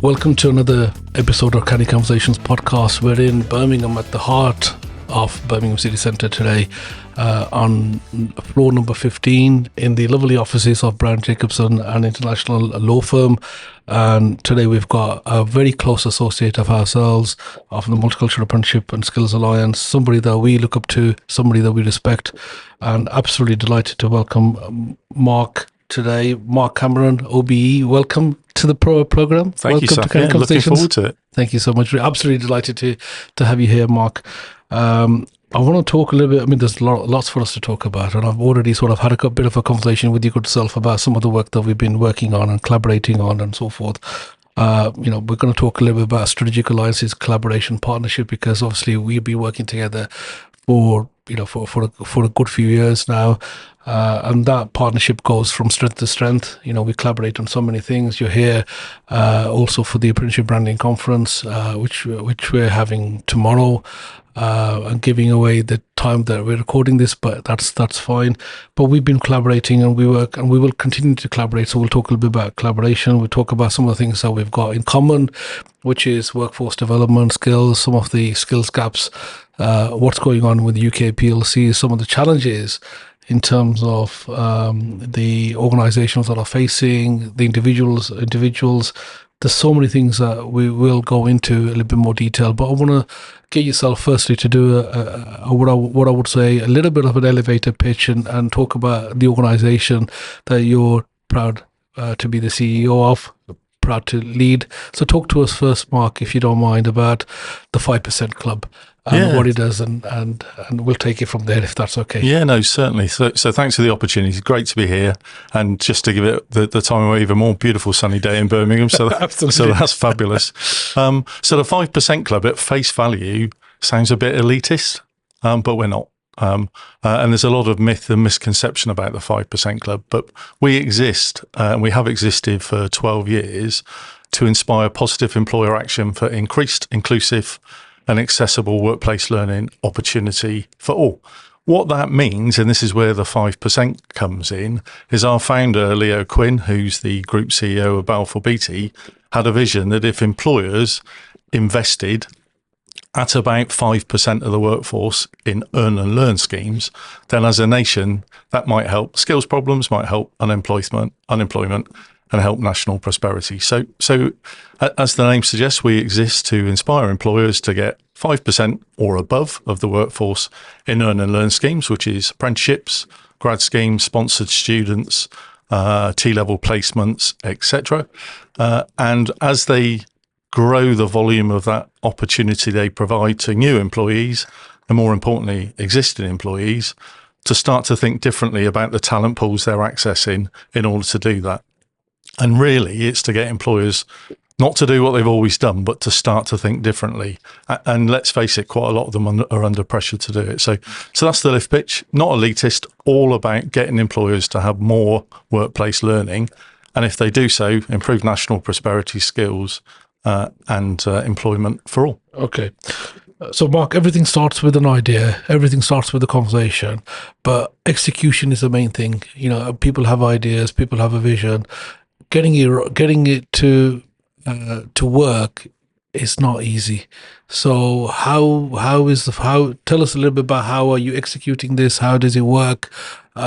Welcome to another episode of Canny Conversations podcast. We're in Birmingham at the heart of Birmingham City Centre today on floor number 15 in the lovely offices of Brown Jacobson, an international law firm. And today we've got a very close associate of ourselves, of the Multicultural Apprenticeship and Skills Alliance, somebody that we look up to, somebody that we respect, and absolutely delighted to welcome Mark today. Mark Cameron OBE, welcome to the program. Thank you, Saf. Yeah, looking forward to it. Thank you so much. We're absolutely delighted to have you here, Mark. I want to talk a little bit. I mean, there's lots for us to talk about, and I've already sort of had a bit of a conversation with your good self about some of the work that we've been working on and collaborating on and so forth. We're going to talk a little bit about strategic alliances, collaboration, partnership, because obviously we've been working together for a good few years now. And that partnership goes from strength to strength. We collaborate on so many things. You're here also for the Apprenticeship Branding Conference, which we're having tomorrow, and giving away the time that we're recording this, but that's fine. But we've been collaborating and we work and we will continue to collaborate. So we'll talk a little bit about collaboration. We'll talk about some of the things that we've got in common, which is workforce development, skills, some of the skills gaps, what's going on with UK PLC, some of the challenges in terms of the organizations that are facing, the individuals. There's so many things that we will go into a little bit more detail, but I want to get yourself firstly to do what I would say a little bit of an elevator pitch and talk about the organization that you're proud to be the CEO of, proud to lead. So talk to us first, Mark, if you don't mind, about the 5% Club. And what it does, and we'll take it from there if that's okay. Yeah, no, certainly. So thanks for the opportunity. Great to be here, and just to give it the time away, even more beautiful sunny day in Birmingham. So that's fabulous. So the 5% Club at face value sounds a bit elitist, but we're not. And there's a lot of myth and misconception about the 5% Club, but we exist, and we have existed for 12 years to inspire positive employer action for increased, inclusive and accessible workplace learning opportunity for all. What that means, and this is where the 5% comes in, is our founder, Leo Quinn, who's the group CEO of Balfour Beatty, had a vision that if employers invested at about 5% of the workforce in earn and learn schemes, then as a nation, that might help skills problems, might help unemployment, and help national prosperity. So as the name suggests, we exist to inspire employers to get 5% or above of the workforce in earn and learn schemes, which is apprenticeships, grad schemes, sponsored students, T-level placements, etc. And as they grow the volume of that opportunity they provide to new employees, and more importantly, existing employees, to start to think differently about the talent pools they're accessing in order to do that. And really, it's to get employers not to do what they've always done, but to start to think differently. And let's face it, quite a lot of them are under pressure to do it. So that's the lift pitch, not elitist, all about getting employers to have more workplace learning. And if they do so, improve national prosperity, skills, and employment for all. Okay. So, Mark, everything starts with an idea, everything starts with a conversation, but execution is the main thing. People have ideas, people have a vision. Getting it to work is not easy. So how tell us a little bit about how are you executing this? How does it work? Who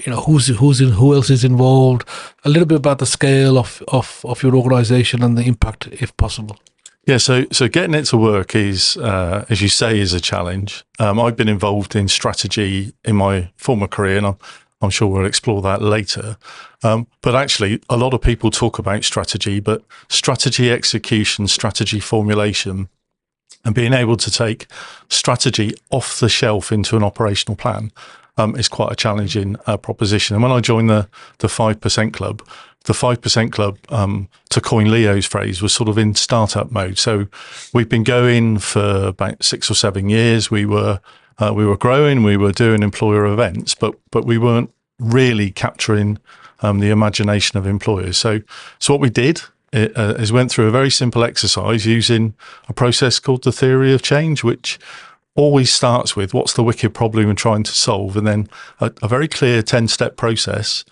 else is involved? A little bit about the scale of your organization and the impact, if possible. Yeah, so getting it to work is, as you say, is a challenge. I've been involved in strategy in my former career, and I'm sure we'll explore that later. But actually, a lot of people talk about strategy, but strategy execution, strategy formulation, and being able to take strategy off the shelf into an operational plan is quite a challenging proposition. And when I joined the 5% Club, the 5% Club, to coin Leo's phrase, was sort of in startup mode. So we've been going for about 6 or 7 years. We were growing, we were doing employer events, but we weren't really capturing the imagination of employers. So what we did is went through a very simple exercise using a process called the theory of change, which always starts with what's the wicked problem we're trying to solve, and then a very clear 10-step process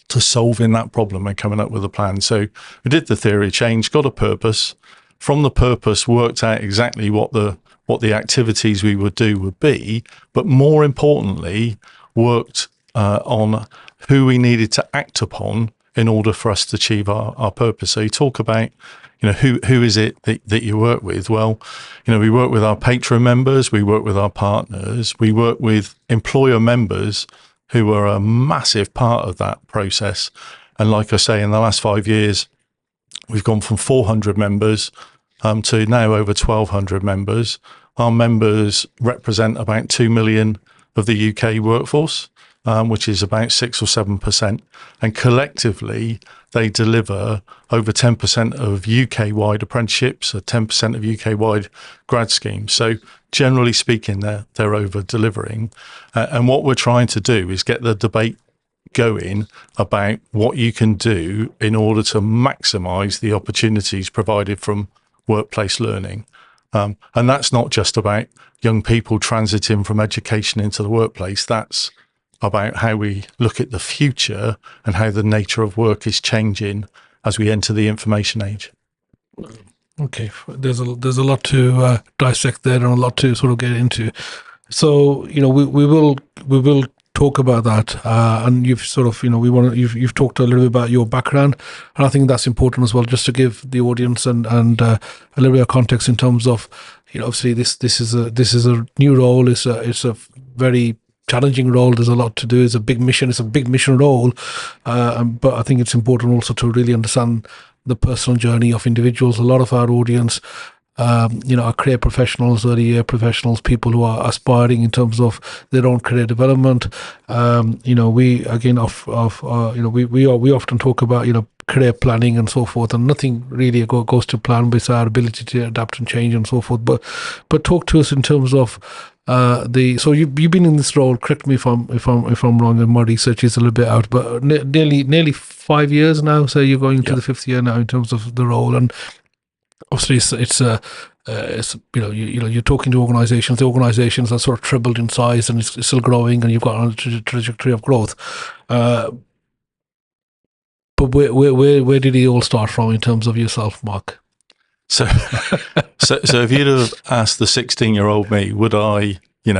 to solving that problem and coming up with a plan. So we did the theory change, got a purpose. From the purpose, worked out exactly what the activities we would do would be, but more importantly, worked on who we needed to act upon in order for us to achieve our purpose. So you talk about, who is it that you work with? Well, we work with our patron members, we work with our partners, we work with employer members who are a massive part of that process. And like I say, in the last 5 years, we've gone from 400 members to now over 1,200 members. Our members represent about 2 million of the UK workforce, which is about 6 or 7%. And collectively, they deliver over 10% of UK-wide apprenticeships, 10% of UK-wide grad schemes. So generally speaking, they're over-delivering. And what we're trying to do is get the debate going about what you can do in order to maximise the opportunities provided from workplace learning. And that's not just about young people transiting from education into the workplace. That's about how we look at the future and how the nature of work is changing as we enter the information age. Okay, there's a lot to dissect there and a lot to sort of get into. So we will talk about that, and you've sort of you've talked a little bit about your background, and I think that's important as well, just to give the audience and a little bit of context in terms of obviously this is a new role. It's a very challenging role. There's a lot to do. It's a big mission. It's a big mission role, but I think it's important also to really understand the personal journey of individuals. A lot of our audience, are career professionals, early year professionals, people who are aspiring in terms of their own career development. We again we often talk about career planning and so forth, and nothing really goes to plan with our ability to adapt and change and so forth. But talk to us in terms of so you've been in this role. Correct me if I'm wrong, and my research is a little bit out, but nearly 5 years now. So you're going to the 5th year now in terms of the role, and obviously it's you're talking to organisations. The organisations are sort of tripled in size, and it's still growing, and you've got a trajectory of growth. But where did it all start from in terms of yourself, Mark? So if you'd have asked the 16-year-old me, would I, in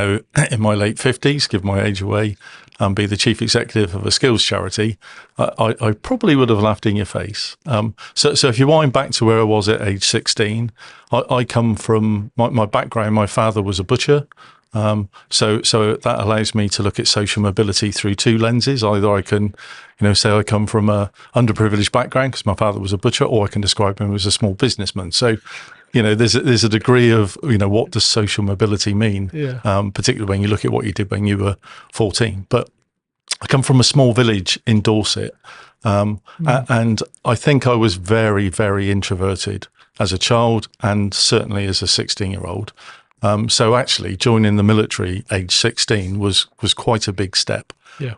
my late 50s, give my age away and be the chief executive of a skills charity, I probably would have laughed in your face. So if you wind back to where I was at age 16, I come from my background. My father was a butcher. So that allows me to look at social mobility through two lenses. Either I can, say I come from a underprivileged background because my father was a butcher, or I can describe him as a small businessman. So, there's a degree of, what does social mobility mean? Yeah. Particularly when you look at what you did when you were 14. But I come from a small village in Dorset, and I think I was very, very introverted as a child, and certainly as a 16-year-old. So actually joining the military age 16 was quite a big step. Yeah.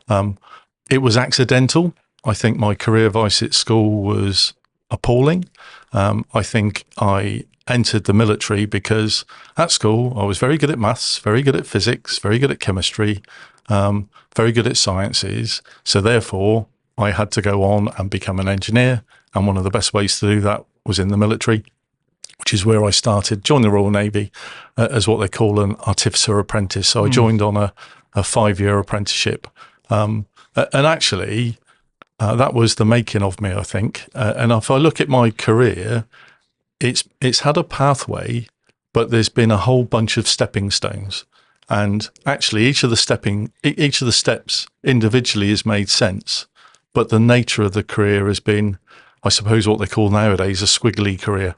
It was accidental. I think my career advice at school was appalling. I think I entered the military because at school I was very good at maths, very good at physics, very good at chemistry, very good at sciences. So therefore I had to go on and become an engineer. And one of the best ways to do that was in the military, which is where I started. Joined the Royal Navy as what they call an artificer apprentice. So I joined on a 5-year apprenticeship. And actually, that was the making of me, I think. And if I look at my career, it's had a pathway, but there's been a whole bunch of stepping stones. And actually, each of the steps individually has made sense. But the nature of the career has been, I suppose, what they call nowadays a squiggly career.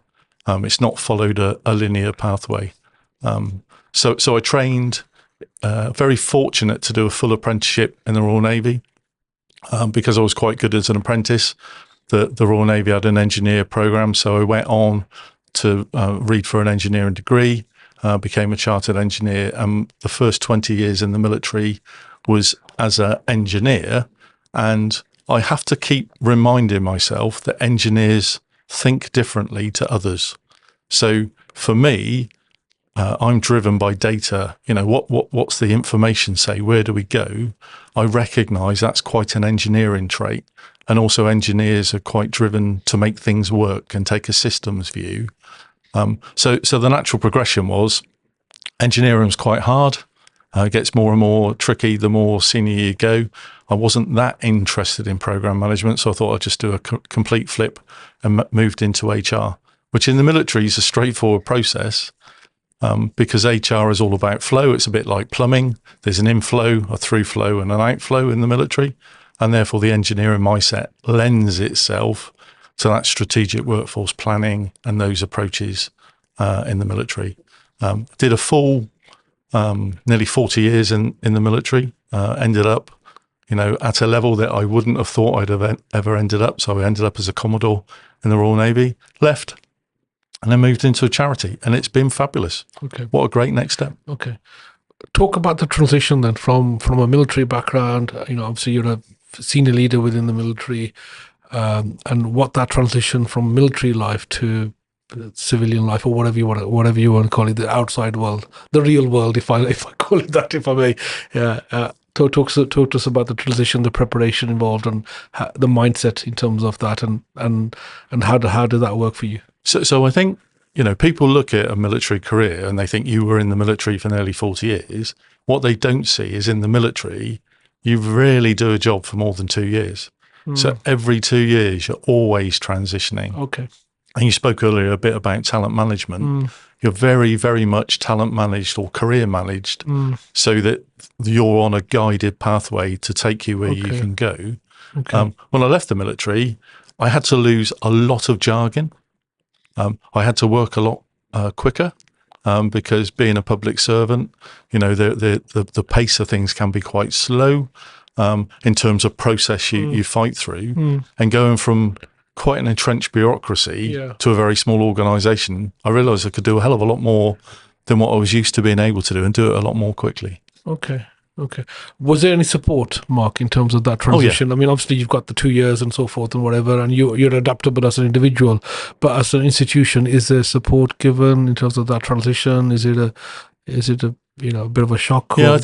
It's not followed a linear pathway. So I trained, very fortunate to do a full apprenticeship in the Royal Navy because I was quite good as an apprentice. The Royal Navy had an engineer program, so I went on to read for an engineering degree, became a chartered engineer, and the first 20 years in the military was as an engineer. And I have to keep reminding myself that engineers think differently to others. So for me, I'm driven by data. What's the information say? Where do we go? I recognise that's quite an engineering trait, and also engineers are quite driven to make things work and take a systems view. So the natural progression was engineering was quite hard. It gets more and more tricky the more senior you go. I wasn't that interested in program management, so I thought I'd just do a complete flip and moved into HR, which in the military is a straightforward process. Because HR is all about flow. It's a bit like plumbing. There's an inflow, a through flow, and an outflow in the military. And therefore, the engineering mindset lends itself to that strategic workforce planning and those approaches in the military. Did a full nearly 40 years in the military. Ended up, at a level that I wouldn't have thought I'd have ever ended up. So I ended up as a Commodore in the Royal Navy, left, and then moved into a charity, and it's been fabulous. Okay. What a great next step. Okay. Talk about the transition then from a military background. Obviously you're a senior leader within the military, and what that transition from military life to civilian life, or whatever you want to call it, the outside world, the real world, if I call it that, if I may. Talk to us about the transition, the preparation involved, and the mindset in terms of that, and how did that work for you? So I think, people look at a military career and they think you were in the military for nearly 40 years. What they don't see is in the military, you rarely do a job for more than 2 years. So every 2 years, you're always transitioning. Okay. And you spoke earlier a bit about talent management. You're very, very much talent managed or career managed, so that you're on a guided pathway to take you where you can go. Okay. When I left the military, I had to lose a lot of jargon. I had to work a lot quicker because being a public servant, the pace of things can be quite slow in terms of process you fight through. And going from quite an entrenched bureaucracy to a very small organisation, I realised I could do a hell of a lot more than what I was used to being able to do, and do it a lot more quickly. Okay. Was there any support, Mark, in terms of that transition? I mean, obviously you've got the 2 years and so forth and whatever, and you're adaptable as an individual, but as an institution, is there support given in terms of that transition? Is it a bit of a shock? Yeah, I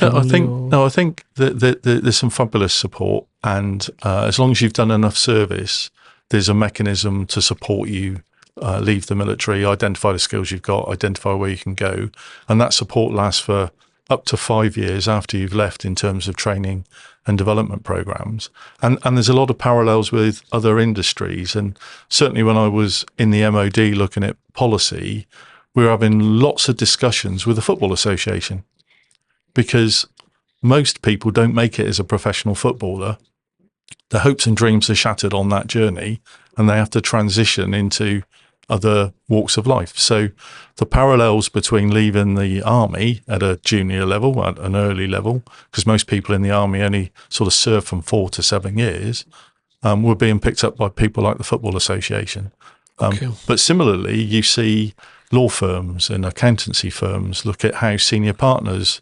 think that there's some fabulous support, and as long as you've done enough service, there's a mechanism to support you leave the military, identify the skills you've got, identify where you can go, and that support lasts for up to 5 years after you've left in terms of training and development programs. And there's a lot of parallels with other industries. And certainly when I was in the MOD looking at policy, we were having lots of discussions with the Football Association, because most people don't make it as a professional footballer. Their hopes and dreams are shattered on that journey, and they have to transition into other walks of life. So the parallels between leaving the army at a junior level, at an early level, because most people in the army only sort of serve from 4 to 7 years, were being picked up by people like the Football Association. But similarly, you see law firms and accountancy firms look at how senior partners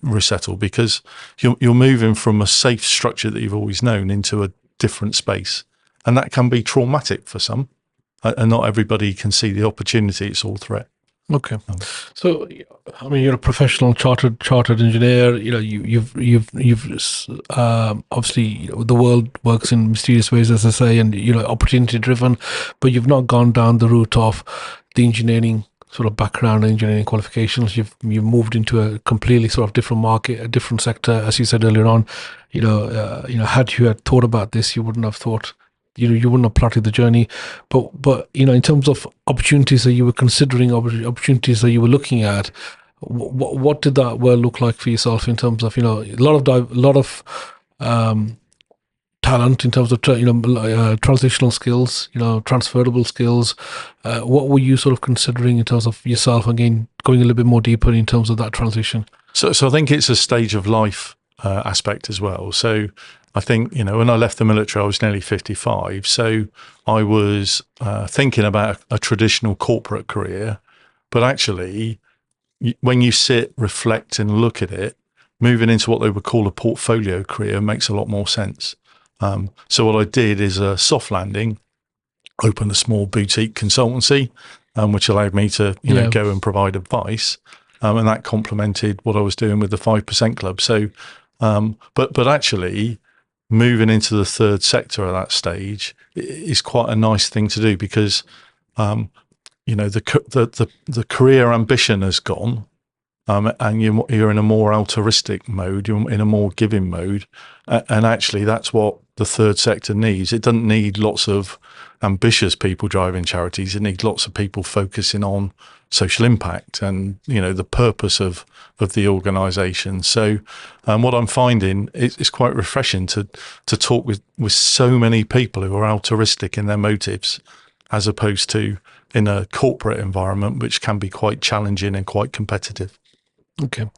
resettle, because you're moving from a safe structure that you've always known into a different space. And that can be traumatic for some. And not everybody can see the opportunity. It's all threat. Okay. So, I mean, you're a professional chartered engineer. You've obviously, the world works in mysterious ways, as I say, and opportunity driven, but you've not gone down the route of the engineering sort of background, engineering qualifications. You've moved into a completely sort of different market, a different sector, as you said earlier on. Had you had thought about this, you wouldn't have thought. You wouldn't have plotted the journey, but in terms of opportunities that you were considering, opportunities that you were looking at, what did that world look like for yourself in terms of a lot of talent in terms of transitional skills, transferable skills. What were you sort of considering in terms of yourself? Again, going a little bit more deeper in terms of that transition. So I think it's a stage of life aspect as well. So I think, when I left the military, I was nearly 55. So I was thinking about a traditional corporate career. But actually, when you sit, reflect and look at it, moving into what they would call a portfolio career makes a lot more sense. So what I did is a soft landing, opened a small boutique consultancy, which allowed me to, go and provide advice. And that complemented what I was doing with the 5% Club. So, but actually moving into the third sector at that stage is quite a nice thing to do because, the career ambition has gone. And you're in a more altruistic mode, you're in a more giving mode. And actually, that's what the third sector needs. It doesn't need lots of ambitious people driving charities. It needs lots of people focusing on social impact and, the purpose of the organisation. So what I'm finding is quite refreshing to talk with so many people who are altruistic in their motives, as opposed to in a corporate environment, which can be quite challenging and quite competitive. Okay,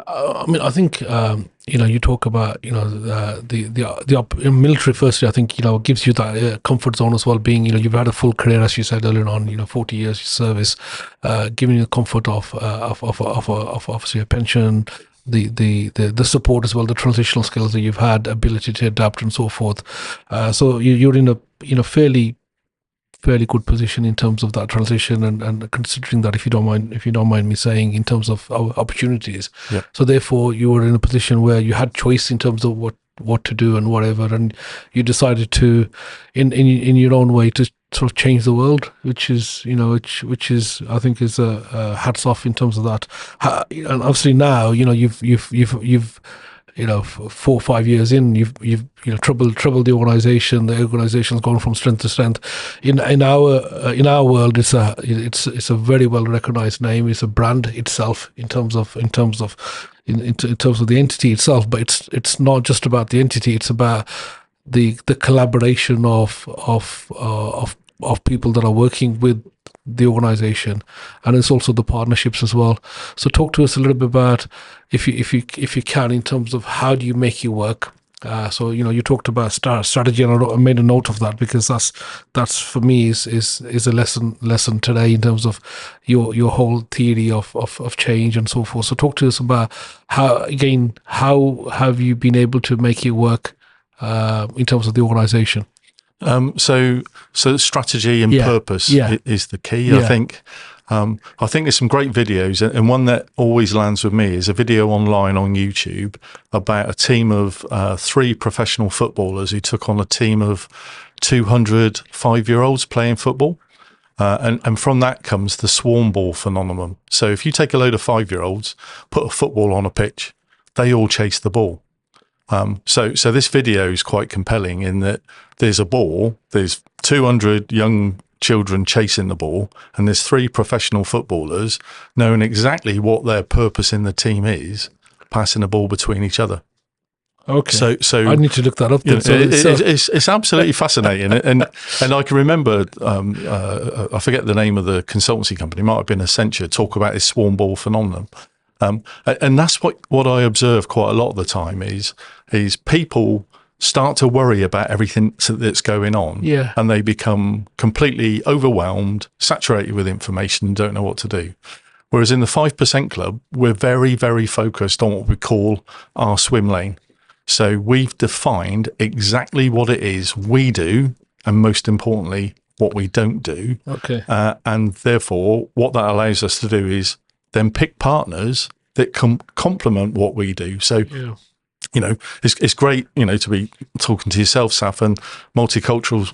I think you talk about the military. Firstly, I think gives you that comfort zone as well. Being you've had a full career, as you said earlier on. 40 years service, giving you the comfort of obviously a pension, the support as well, the transitional skills that you've had, ability to adapt and so forth. So you're in a fairly good position in terms of that transition and considering that, if you don't mind me saying, in terms of our opportunities. Yeah. So therefore you were in a position where you had choice in terms of what to do and whatever, and you decided to in your own way to sort of change the world, which is which is I think is a hats off in terms of that. And obviously now you've 4 or 5 years in, you've troubled the organization. The organization's gone from strength to strength. In our world, it's a very well recognized name. It's a brand itself in terms of the entity itself. But it's not just about the entity. It's about the collaboration of people that are working with the organization, and it's also the partnerships as well. So talk to us a little bit about, if you can, in terms of how do you make it work. So you talked about strategy, and I made a note of that because that's for me is a lesson today in terms of your whole theory of change and so forth. So talk to us about how have you been able to make it work in terms of the organization. So strategy and purpose is the key. I think there's some great videos, and one that always lands with me is a video online on YouTube about a team of 3 professional footballers who took on a team of 200 5-year-olds playing football. And from that comes the swarm ball phenomenon. So if you take a load of 5-year-olds, put a football on a pitch, they all chase the ball. So this video is quite compelling in that there's a ball, there's 200 young children chasing the ball, and there's 3 professional footballers knowing exactly what their purpose in the team is, passing the ball between each other. Okay. So I need to look that up. It's absolutely fascinating, and I can remember I forget the name of the consultancy company, it might have been Accenture, talk about this swarm ball phenomenon. And that's what I observe quite a lot of the time is people start to worry about everything that's going on, and they become completely overwhelmed, saturated with information, and don't know what to do. Whereas in the 5% Club, we're very, very focused on what we call our swim lane. So we've defined exactly what it is we do, and most importantly, what we don't do. Okay. And therefore, what that allows us to do is then pick partners that can complement what we do. So, it's great, to be talking to yourself, Saf, and Multicultural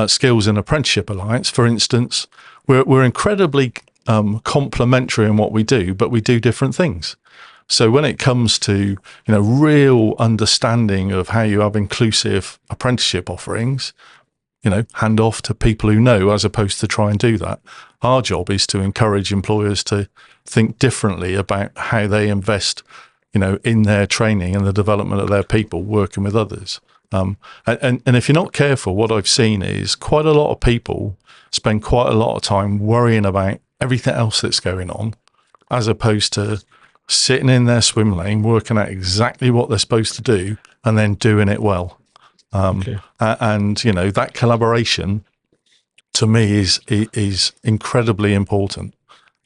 Skills and Apprenticeship Alliance, for instance. We're incredibly complementary in what we do, but we do different things. So when it comes to, real understanding of how you have inclusive apprenticeship offerings, hand off to people who know, as opposed to try and do that. Our job is to encourage employers to think differently about how they invest, in their training and the development of their people working with others. And if you're not careful, what I've seen is quite a lot of people spend quite a lot of time worrying about everything else that's going on, as opposed to sitting in their swim lane, working out exactly what they're supposed to do and then doing it well. Okay. And that collaboration to me is incredibly important.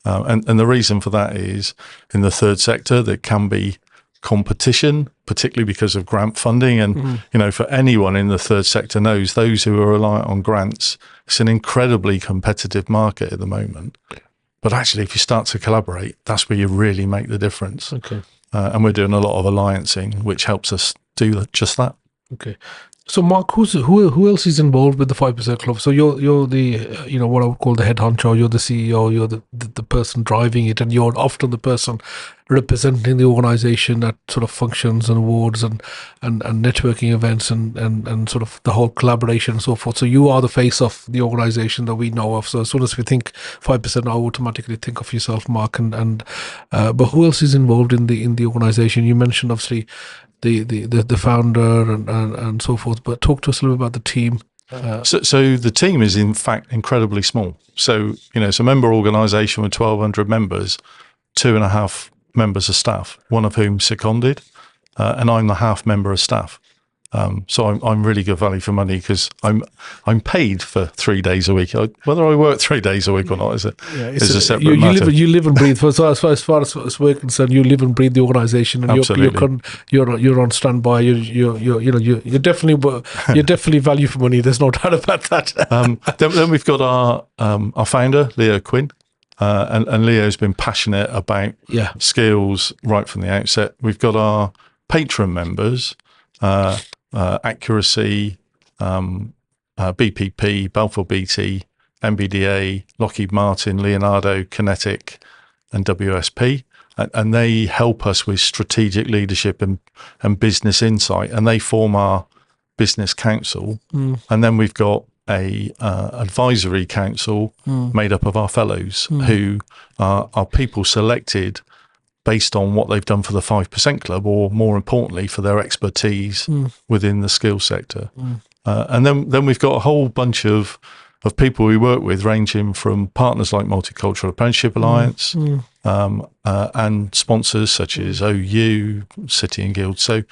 And the reason for that is in the third sector, there can be competition, particularly because of grant funding. And, for anyone in the third sector knows those who are reliant on grants, it's an incredibly competitive market at the moment. But actually, if you start to collaborate, that's where you really make the difference. Okay. And we're doing a lot of alliancing, which helps us do just that. Okay. So, Mark, who else is involved with the 5% Club? So you're the what I would call the head honcho. You're the CEO. You're the person driving it, and you're often the person representing the organisation at sort of functions and awards and networking events and sort of the whole collaboration and so forth. So you are the face of the organisation that we know of. So as soon as we think 5%, I automatically think of yourself, Mark. But who else is involved in the organisation? You mentioned obviously the founder and so forth, but talk to us a little bit about the team. So the team is in fact incredibly small. So it's a member organisation with 1,200 members, 2.5 members of staff, one of whom seconded, and I'm the half member of staff. So I'm really good value for money because I'm paid for 3 days a week. Whether I work 3 days a week or not is a separate matter. You live and breathe. So as far as we're concerned, you live and breathe the organisation, and you're on standby. You're definitely value for money. There's no doubt about that. Then we've got our founder, Leo Quinn. And Leo's been passionate about skills right from the outset. We've got our patron members, Accuracy, BPP, Balfour BT, MBDA, Lockheed Martin, Leonardo, Kinetic, and WSP. And they help us with strategic leadership and business insight. And they form our business council. And then we've got a advisory council made up of our fellows who are people selected based on what they've done for the 5% Club, or more importantly, for their expertise within the skills sector. And then we've got a whole bunch of people we work with, ranging from partners like Multicultural Apprenticeship Alliance and sponsors such as OU, City and Guild. So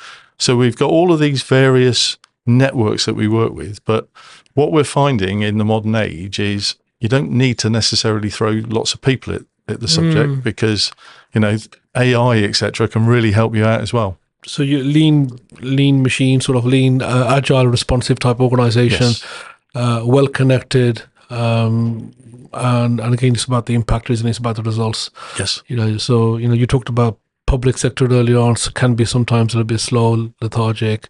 we've got all of these various networks that we work with. But what we're finding in the modern age is you don't need to necessarily throw lots of people at the subject because, AI, etc., can really help you out as well. So you lean machine, sort of lean, agile, responsive type organisation, well connected, and again, it's about the impact, isn't it? It's about the results. Yes. So you talked about public sector earlier on. So can be sometimes a little bit slow, lethargic.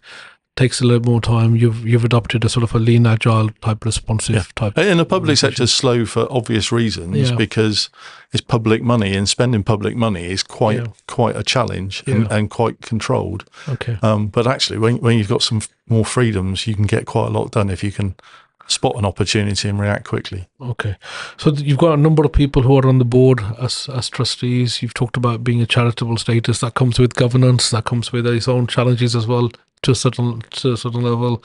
Takes a little more time. You've adopted a sort of a lean, agile type, responsive type. And the public sector is slow for obvious reasons because it's public money, and spending public money is quite a challenge and quite controlled. Okay. But actually, when you've got some more freedoms, you can get quite a lot done if you can spot an opportunity and react quickly. Okay. So you've got a number of people who are on the board as trustees. You've talked about being a charitable status. That comes with governance. That comes with its own challenges as well, to a certain level,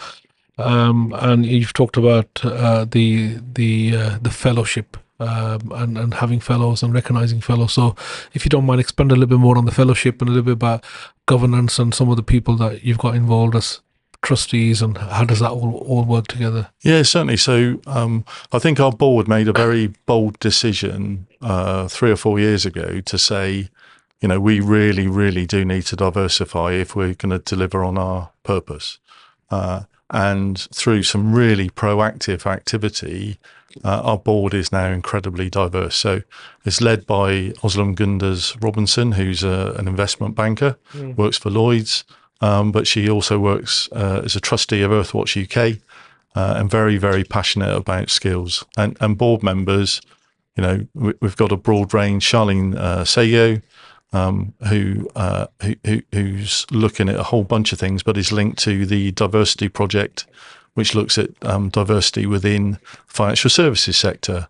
and you've talked about the fellowship and having fellows and recognizing fellows. So, if you don't mind, expand a little bit more on the fellowship and a little bit about governance and some of the people that you've got involved as trustees, and how does that all work together? Yeah, certainly. So, I think our board made a very bold decision 3 or 4 years ago to say, we really, really do need to diversify if we're going to deliver on our purpose. And through some really proactive activity, our board is now incredibly diverse. So it's led by Özlem Gündüz Robinson, who's an investment banker, works for Lloyds, but she also works as a trustee of Earthwatch UK, and very, very passionate about skills. And board members, we've got a broad range. Charlene Seyo, who's looking at a whole bunch of things, but is linked to the diversity project, which looks at diversity within financial services sector.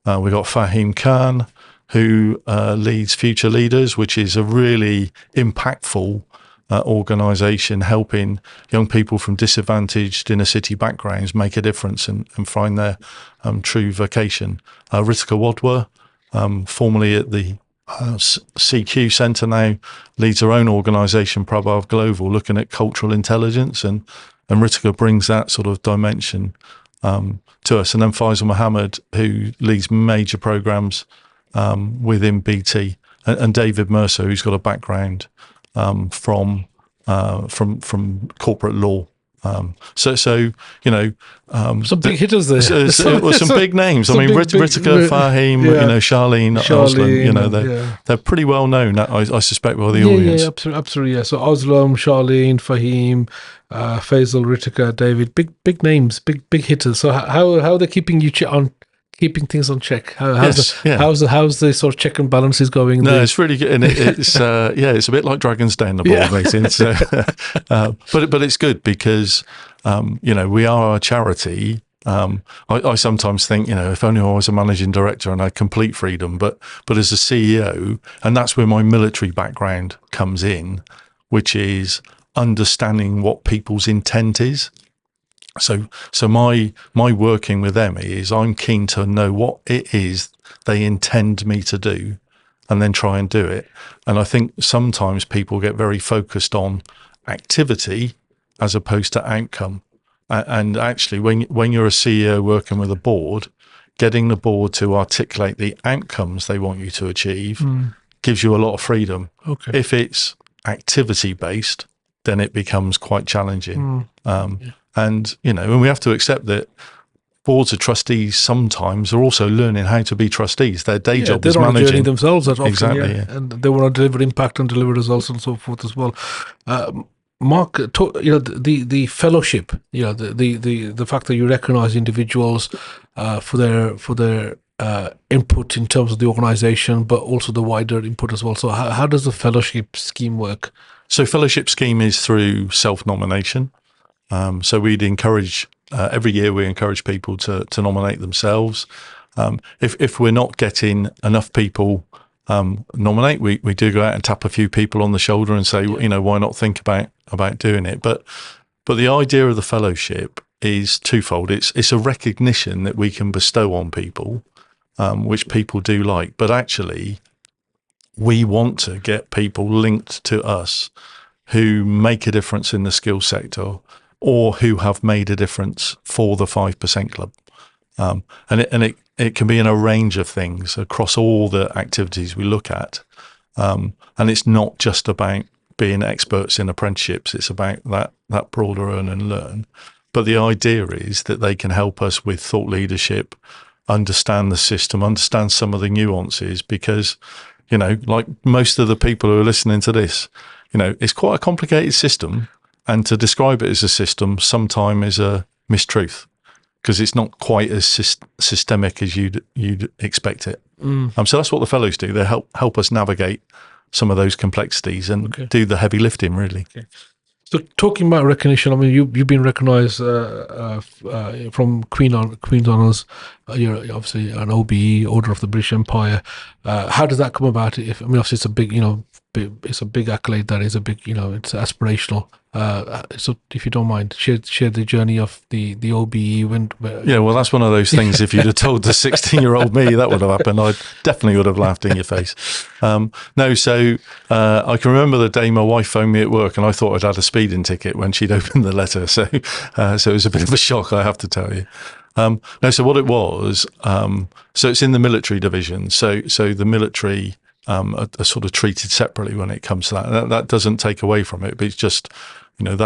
We've got Fahim Khan, who leads Future Leaders, which is a really impactful organisation helping young people from disadvantaged inner city backgrounds make a difference and find their true vocation. Ritika Wadhwa, formerly at the CQ Centre, now leads her own organisation, Prabhav Global, looking at cultural intelligence, and Ritika brings that sort of dimension to us. And then Faisal Mohammed, who leads major programmes within BT, and David Mercer, who's got a background from corporate law. So some big hitters there. Some big names. I mean, Ritika, Fahim, Charlene, Arslan. They're pretty well known. I suspect by the audience. Yeah, absolutely. Yeah. So Aslam, Charlene, Fahim, Faisal, Ritika, David, big names, big hitters. So how are they keeping you keeping things on check? How's the sort of check and balances going? No, it's really good, and it's it's a bit like Dragon's Den, the board meeting. So, but it's good because we are a charity. I sometimes think, if only I was a managing director and I had complete freedom, but as a CEO, and that's where my military background comes in, which is understanding what people's intent is. So my working with them is I'm keen to know what it is they intend me to do and then try and do it. And I think sometimes people get very focused on activity as opposed to outcome. And actually, when you're a CEO working with a board, getting the board to articulate the outcomes they want you to achieve gives you a lot of freedom. Okay. If it's activity based, then it becomes quite challenging. And, and we have to accept that boards of trustees sometimes are also learning how to be trustees. Their day job is managing. They're on a journey themselves that often, exactly, and they want to deliver impact and deliver results and so forth as well. Mark, the fellowship, the fact that you recognise individuals for their input in terms of the organisation, but also the wider input as well. So how does the fellowship scheme work? So fellowship scheme is through self-nomination. So we'd encourage, every year we encourage people to nominate themselves. If we're not getting enough people nominate, we do go out and tap a few people on the shoulder and say, why not think about doing it? But the idea of the fellowship is twofold. It's a recognition that we can bestow on people, which people do like. But actually, we want to get people linked to us who make a difference in the skill sector or who have made a difference for the 5% Club. And it can be in a range of things across all the activities we look at. And it's not just about being experts in apprenticeships. It's about that broader earn and learn. But the idea is that they can help us with thought leadership, understand the system, understand some of the nuances, because, like most of the people who are listening to this, it's quite a complicated system. And to describe it as a system sometimes is a mistruth, because it's not quite as systemic as you'd expect it. So that's what the fellows do. They help us navigate some of those complexities and do the heavy lifting, really. Okay. So talking about recognition, I mean, you've been recognised from Queen's Honours. You're obviously an OBE, Order of the British Empire. How does that come about? Obviously it's a big, it's a big accolade. That is a big, it's aspirational. So if you don't mind, share the journey of the OBE. Well, that's one of those things. If you'd have told the 16-year-old me that would have happened, I definitely would have laughed in your face. I can remember the day my wife phoned me at work and I thought I'd had a speeding ticket when she'd opened the letter. So it was a bit of a shock, I have to tell you. So what it was, so it's in the military division. So the military are sort of treated separately when it comes to that. That doesn't take away from it, but it's just, there's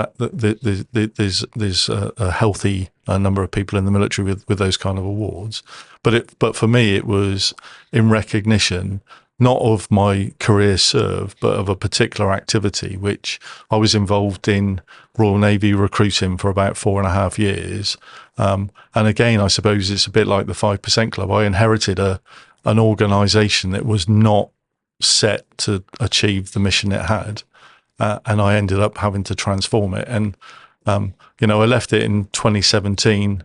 a healthy number of people in the military with those kind of awards. But for me, it was in recognition, not of my career served, but of a particular activity, which I was involved in Royal Navy recruiting for about 4.5 years. And again, I suppose it's a bit like the 5% Club. I inherited an organisation that was not set to achieve the mission it had. And I ended up having to transform it. And, I left it in 2017,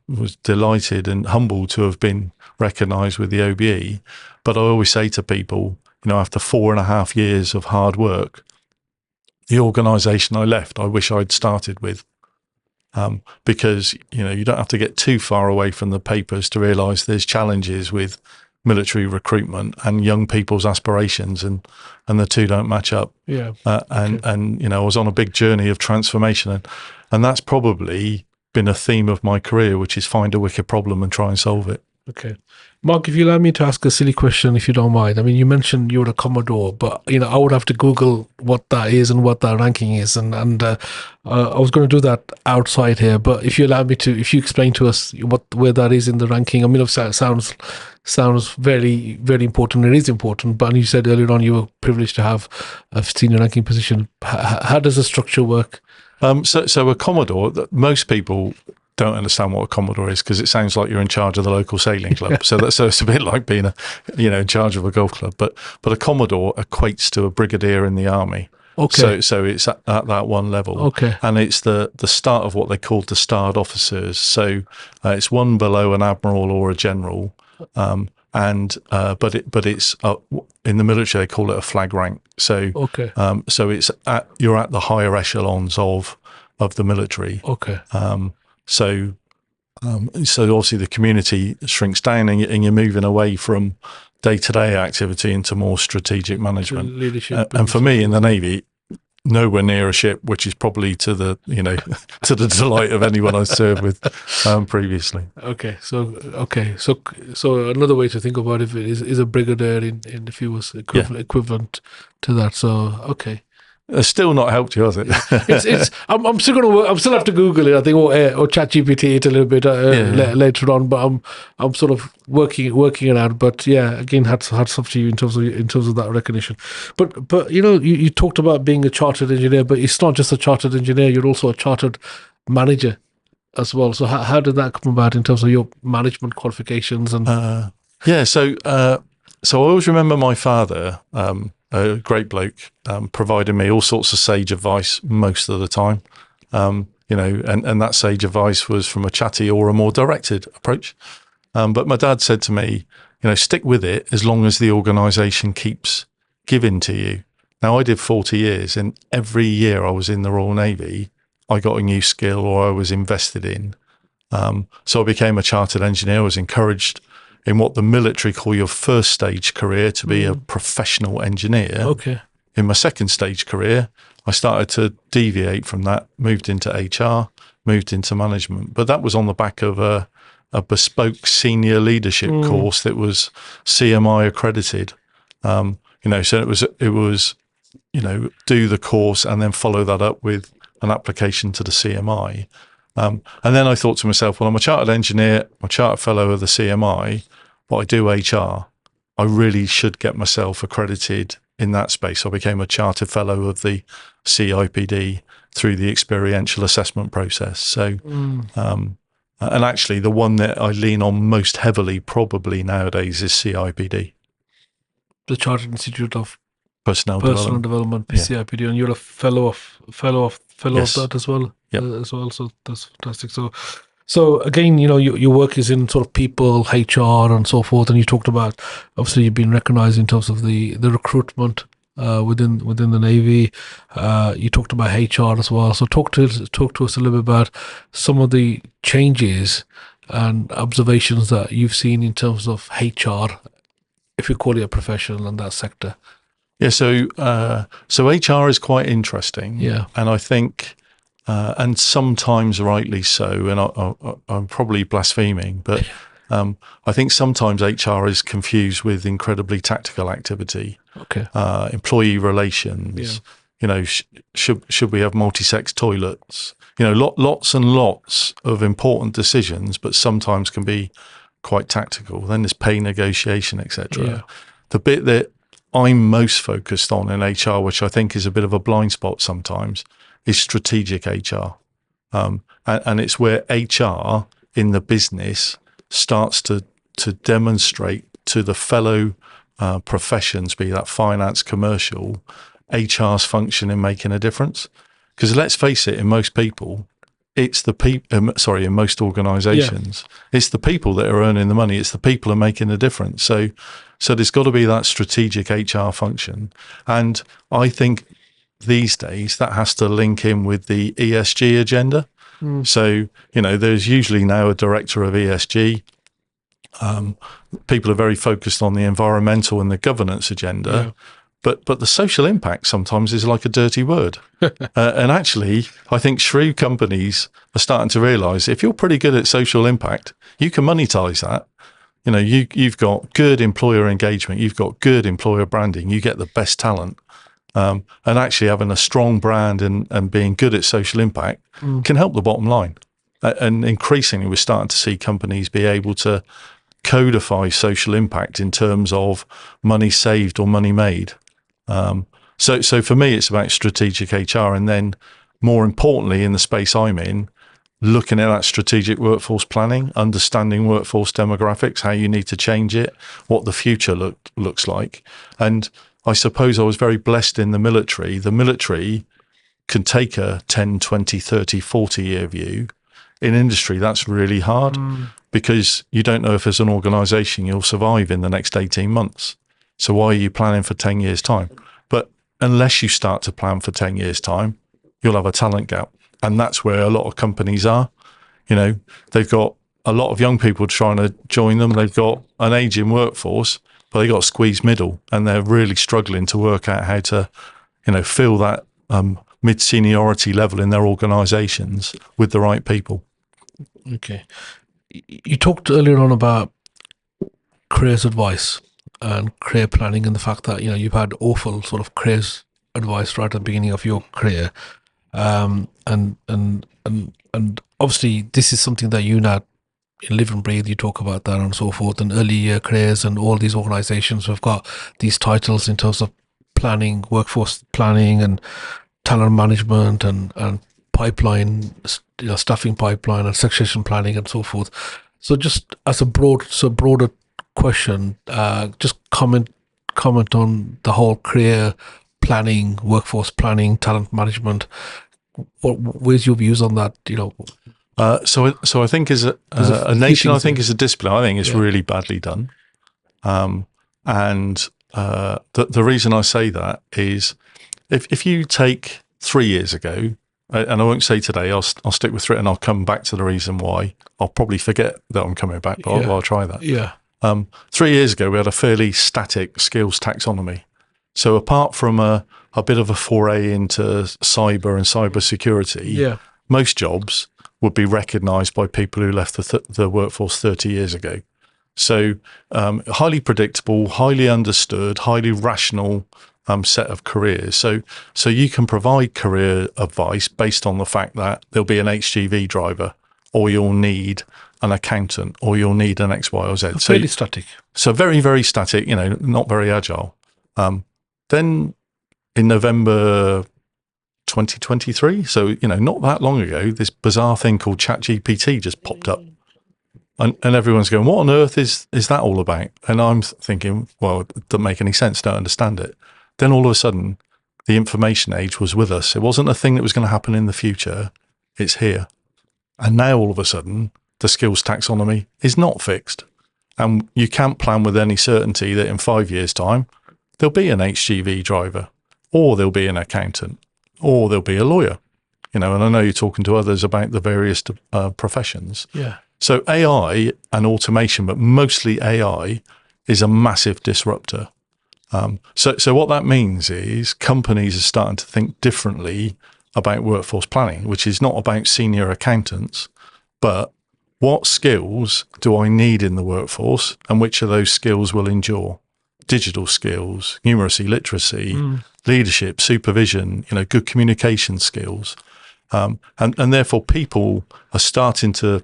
was delighted and humbled to have been recognised with the OBE. But I always say to people, after 4.5 years of hard work, the organisation I left, I wish I'd started with. Because, you don't have to get too far away from the papers to realise there's challenges with military recruitment and young people's aspirations, and the two don't match up. And I was on a big journey of transformation, and that's probably been a theme of my career, which is find a wicked problem and try and solve it. Okay. Mark, if you allow me to ask a silly question, if you don't mind. I mean, you mentioned you're a Commodore, but, I would have to Google what that is and what that ranking is. I was going to do that outside here, but if you allow me to, if you explain to us where that is in the ranking. I mean, obviously it sounds very, very important. It is important, but you said earlier on you were privileged to have a senior ranking position. How does the structure work? So a Commodore, most people don't understand what a Commodore is because it sounds like you're in charge of the local sailing club. So it's a bit like being in charge of a golf club. But a Commodore equates to a brigadier in the army. Okay. So it's at that one level. Okay. And it's the start of what they called the starred officers. So it's one below an admiral or a general. But it's in the military they call it a flag rank. So okay. So you're at the higher echelons of the military. Okay. So obviously the community shrinks down and you're moving away from day-to-day activity into more strategic management. Leadership. And for me in the Navy, nowhere near a ship, which is probably to the to the delight of anyone I served with previously. Okay, so another way to think about it is a brigadier in if he was equivalent to that. So okay. It's still not helped you, has it? I'm still going to work. I'm still have to Google it. I think or ChatGPT it a little bit later on. But I'm sort of working it out. But yeah, again, hats off to you in terms of that recognition. But you talked about being a chartered engineer, but it's not just a chartered engineer. You're also a chartered manager as well. So how did that come about in terms of your management qualifications and? So I always remember my father. A great bloke, providing me all sorts of sage advice most of the time, and that sage advice was from a chatty or a more directed approach. But my dad said to me, stick with it as long as the organisation keeps giving to you. Now, I did 40 years, and every year I was in the Royal Navy, I got a new skill or I was invested in. So I became a chartered engineer. I was encouraged in what the military call your first stage career to be a professional engineer. Okay. In my second stage career, I started to deviate from that, moved into HR, moved into management. But that was on the back of a bespoke senior leadership course that was CMI accredited. So it was do the course and then follow that up with an application to the CMI. And then I thought to myself, well, I'm a chartered engineer, I'm a chartered fellow of the CMI, but I do HR. I really should get myself accredited in that space. I became a chartered fellow of the CIPD through the experiential assessment process. So, and actually the one that I lean on most heavily probably nowadays is CIPD. The Chartered Institute of Personnel Development, CIPD, and you're a fellow of that as well. Yep. As well, so that's fantastic. So again, your work is in sort of people, HR, and so forth. And you talked about obviously you've been recognised in terms of the recruitment within the Navy. You talked about HR as well. So talk to us a little bit about some of the changes and observations that you've seen in terms of HR, if you call it a profession in that sector. Yeah, so HR is quite interesting. Yeah, and I think, and sometimes rightly so, and I'm probably blaspheming, but I think sometimes HR is confused with incredibly tactical activity. Okay. Employee relations. Yeah. Should we have multi-sex toilets? Lots and lots of important decisions, but sometimes can be quite tactical. Then there's pay negotiation, etc. Yeah. The bit that I'm most focused on in HR, which I think is a bit of a blind spot sometimes, is strategic HR. And it's where HR in the business starts to demonstrate to the fellow professions, be that finance, commercial, HR's function in making a difference. Because let's face it, in most people, it's the people, in most organisations, it's the people that are earning the money. It's the people who are making a difference. So there's got to be that strategic HR function. And I think these days that has to link in with the ESG agenda. So, there's usually now a director of ESG. People are very focused on the environmental and the governance agenda. But the social impact sometimes is like a dirty word. And actually, I think shrewd companies are starting to realise if you're pretty good at social impact, you can monetize that. You know, you've got good employer engagement, you've got good employer branding, you get the best talent. And actually having a strong brand and being good at social impact can help the bottom line. And increasingly, we're starting to see companies be able to codify social impact in terms of money saved or money made. So for me, it's about strategic HR, and then more importantly, in the space I'm in, looking at that strategic workforce planning, understanding workforce demographics, how you need to change it, what the future looks like. And I suppose I was very blessed in the military. The military can take a 10, 20, 30, 40-year view. In industry, that's really hard because you don't know if as an organisation you'll survive in the next 18 months. So why are you planning for 10 years' time? But unless you start to plan for 10 years' time, you'll have a talent gap. And that's where a lot of companies are. You know, they've got a lot of young people trying to join them. They've got an aging workforce, but they got a squeezed middle, and they're really struggling to work out how to, you know, fill that mid-seniority level in their organisations with the right people. Okay. You talked earlier on about careers advice and career planning, and the fact that, you know, you've had awful sort of careers advice right at the beginning of your career. And obviously this is something that you now live and breathe. You talk about that and so forth, and early year careers, and all these organizations have got these titles in terms of planning, workforce planning, and talent management, and pipeline, you know, staffing pipeline, and succession planning, and so forth. So just as a broader question, just comment on the whole career planning, workforce planning, talent management. Where's your views on that? You know, so I think as a nation, I think as a discipline, I think it's really badly done. And the reason I say that is, if you take 3 years ago, and I won't say today, I'll stick with 3, and I'll come back to the reason why. I'll probably forget that I'm coming back, but I'll try that. Yeah. 3 years ago, we had a fairly static skills taxonomy. So apart from a bit of a foray into cyber and cyber security, most jobs would be recognised by people who left the workforce 30 years ago. So highly predictable, highly understood, highly rational set of careers. So you can provide career advice based on the fact that there'll be an HGV driver, or you'll need an accountant, or you'll need an X, Y, or Z. So fairly static. So very, very static, you know, not very agile. Then in November 2023, so, you know, not that long ago, this bizarre thing called ChatGPT just popped up. And everyone's going, what on earth is that all about? And I'm thinking, well, it doesn't make any sense, don't understand it. Then all of a sudden, the information age was with us. It wasn't a thing that was going to happen in the future. It's here. And now all of a sudden, the skills taxonomy is not fixed. And you can't plan with any certainty that in 5 years' time, there'll be an HGV driver, or there'll be an accountant, or there'll be a lawyer. You know, and I know you're talking to others about the various professions. Yeah. So AI and automation, but mostly AI, is a massive disruptor. So what that means is companies are starting to think differently about workforce planning, which is not about senior accountants, but what skills do I need in the workforce, and which of those skills will endure? Digital skills, numeracy, literacy, leadership, supervision, you know, good communication skills. And therefore people are starting to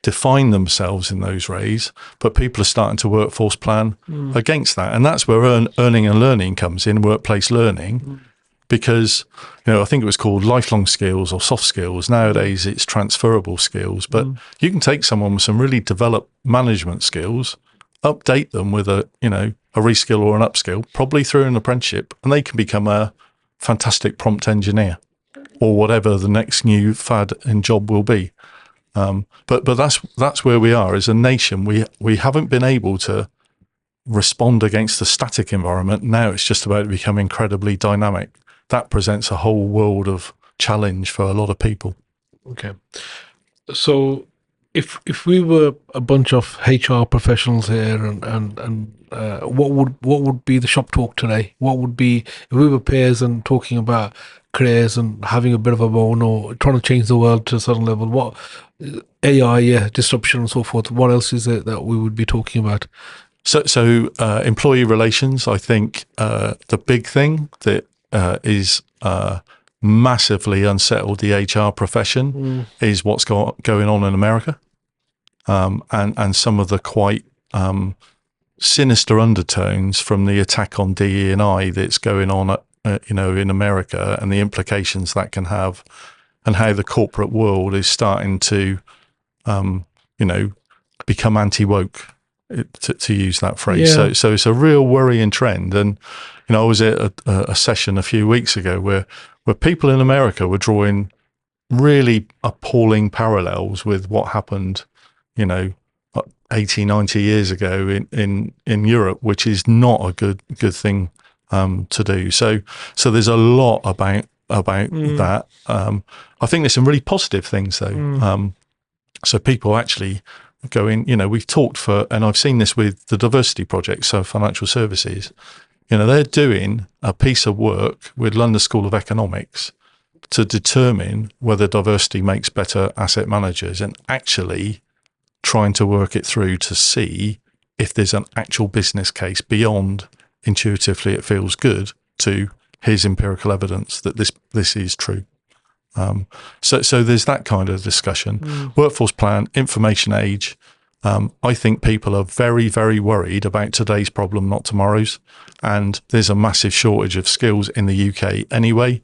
define themselves in those ways, but people are starting to workforce plan against that. And that's where earning and learning comes in, workplace learning, because, you know, I think it was called lifelong skills or soft skills. Nowadays it's transferable skills, but you can take someone with some really developed management skills, update them with a reskill or an upskill, probably through an apprenticeship, and they can become a fantastic prompt engineer or whatever the next new fad and job will be. But that's where we are as a nation. We haven't been able to respond against the static environment. Now it's just about to become incredibly dynamic. That presents a whole world of challenge for a lot of people. Okay. So if we were a bunch of HR professionals here, and what would be the shop talk today? What would be, if we were peers and talking about careers and having a bit of a moan or trying to change the world to a certain level. What AI, disruption and so forth. What else is it that we would be talking about? So employee relations, I think the big thing that is massively unsettled the HR profession is what's going on in America, and some of the quite sinister undertones from the attack on DE&I that's going on in America, and the implications that can have, and how the corporate world is starting to become anti-woke, to use that phrase. Yeah. So it's a real worrying trend. And I was at a session a few weeks ago where people in America were drawing really appalling parallels with what happened 80, 90 years ago in Europe, which is not a good thing to do. So there's a lot about that. I think there's some really positive things though. So people actually going, we've talked and I've seen this with the diversity project, so financial services, they're doing a piece of work with London School of Economics to determine whether diversity makes better asset managers, and actually trying to work it through to see if there's an actual business case beyond intuitively it feels good to here's empirical evidence that this is true. So there's that kind of discussion. Workforce plan, information age. I think people are very, very worried about today's problem, not tomorrow's. And there's a massive shortage of skills in the UK anyway.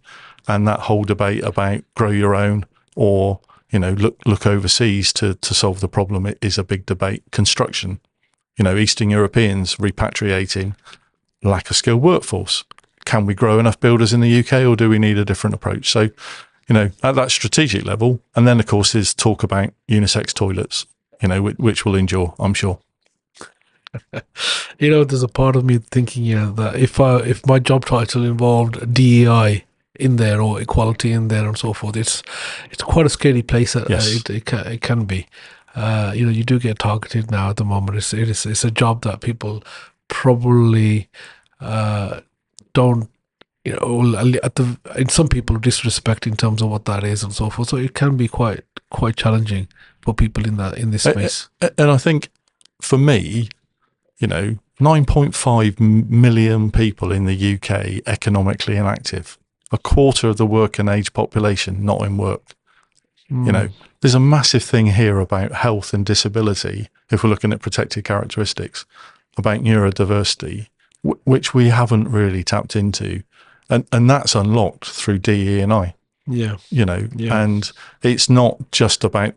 And that whole debate about grow your own or, look overseas to solve the problem is a big debate. Construction, Eastern Europeans repatriating, lack of skilled workforce. Can we grow enough builders in the UK, or do we need a different approach? So, at that strategic level, and then of course there's talk about unisex toilets, which will endure, I'm sure. There's a part of me thinking, that if my job title involved DEI in there or equality in there and so forth, it's quite a scary place. Yes. It can be. You do get targeted now at the moment. It's a job that people probably don't. In some people disrespect in terms of what that is and so forth. So it can be quite challenging for people in this space. And I think for me, 9.5 million people in the UK economically inactive, a quarter of the working age population not in work. There's a massive thing here about health and disability, if we're looking at protected characteristics, about neurodiversity, which we haven't really tapped into. And that's unlocked through DE&I. Yeah. And it's not just about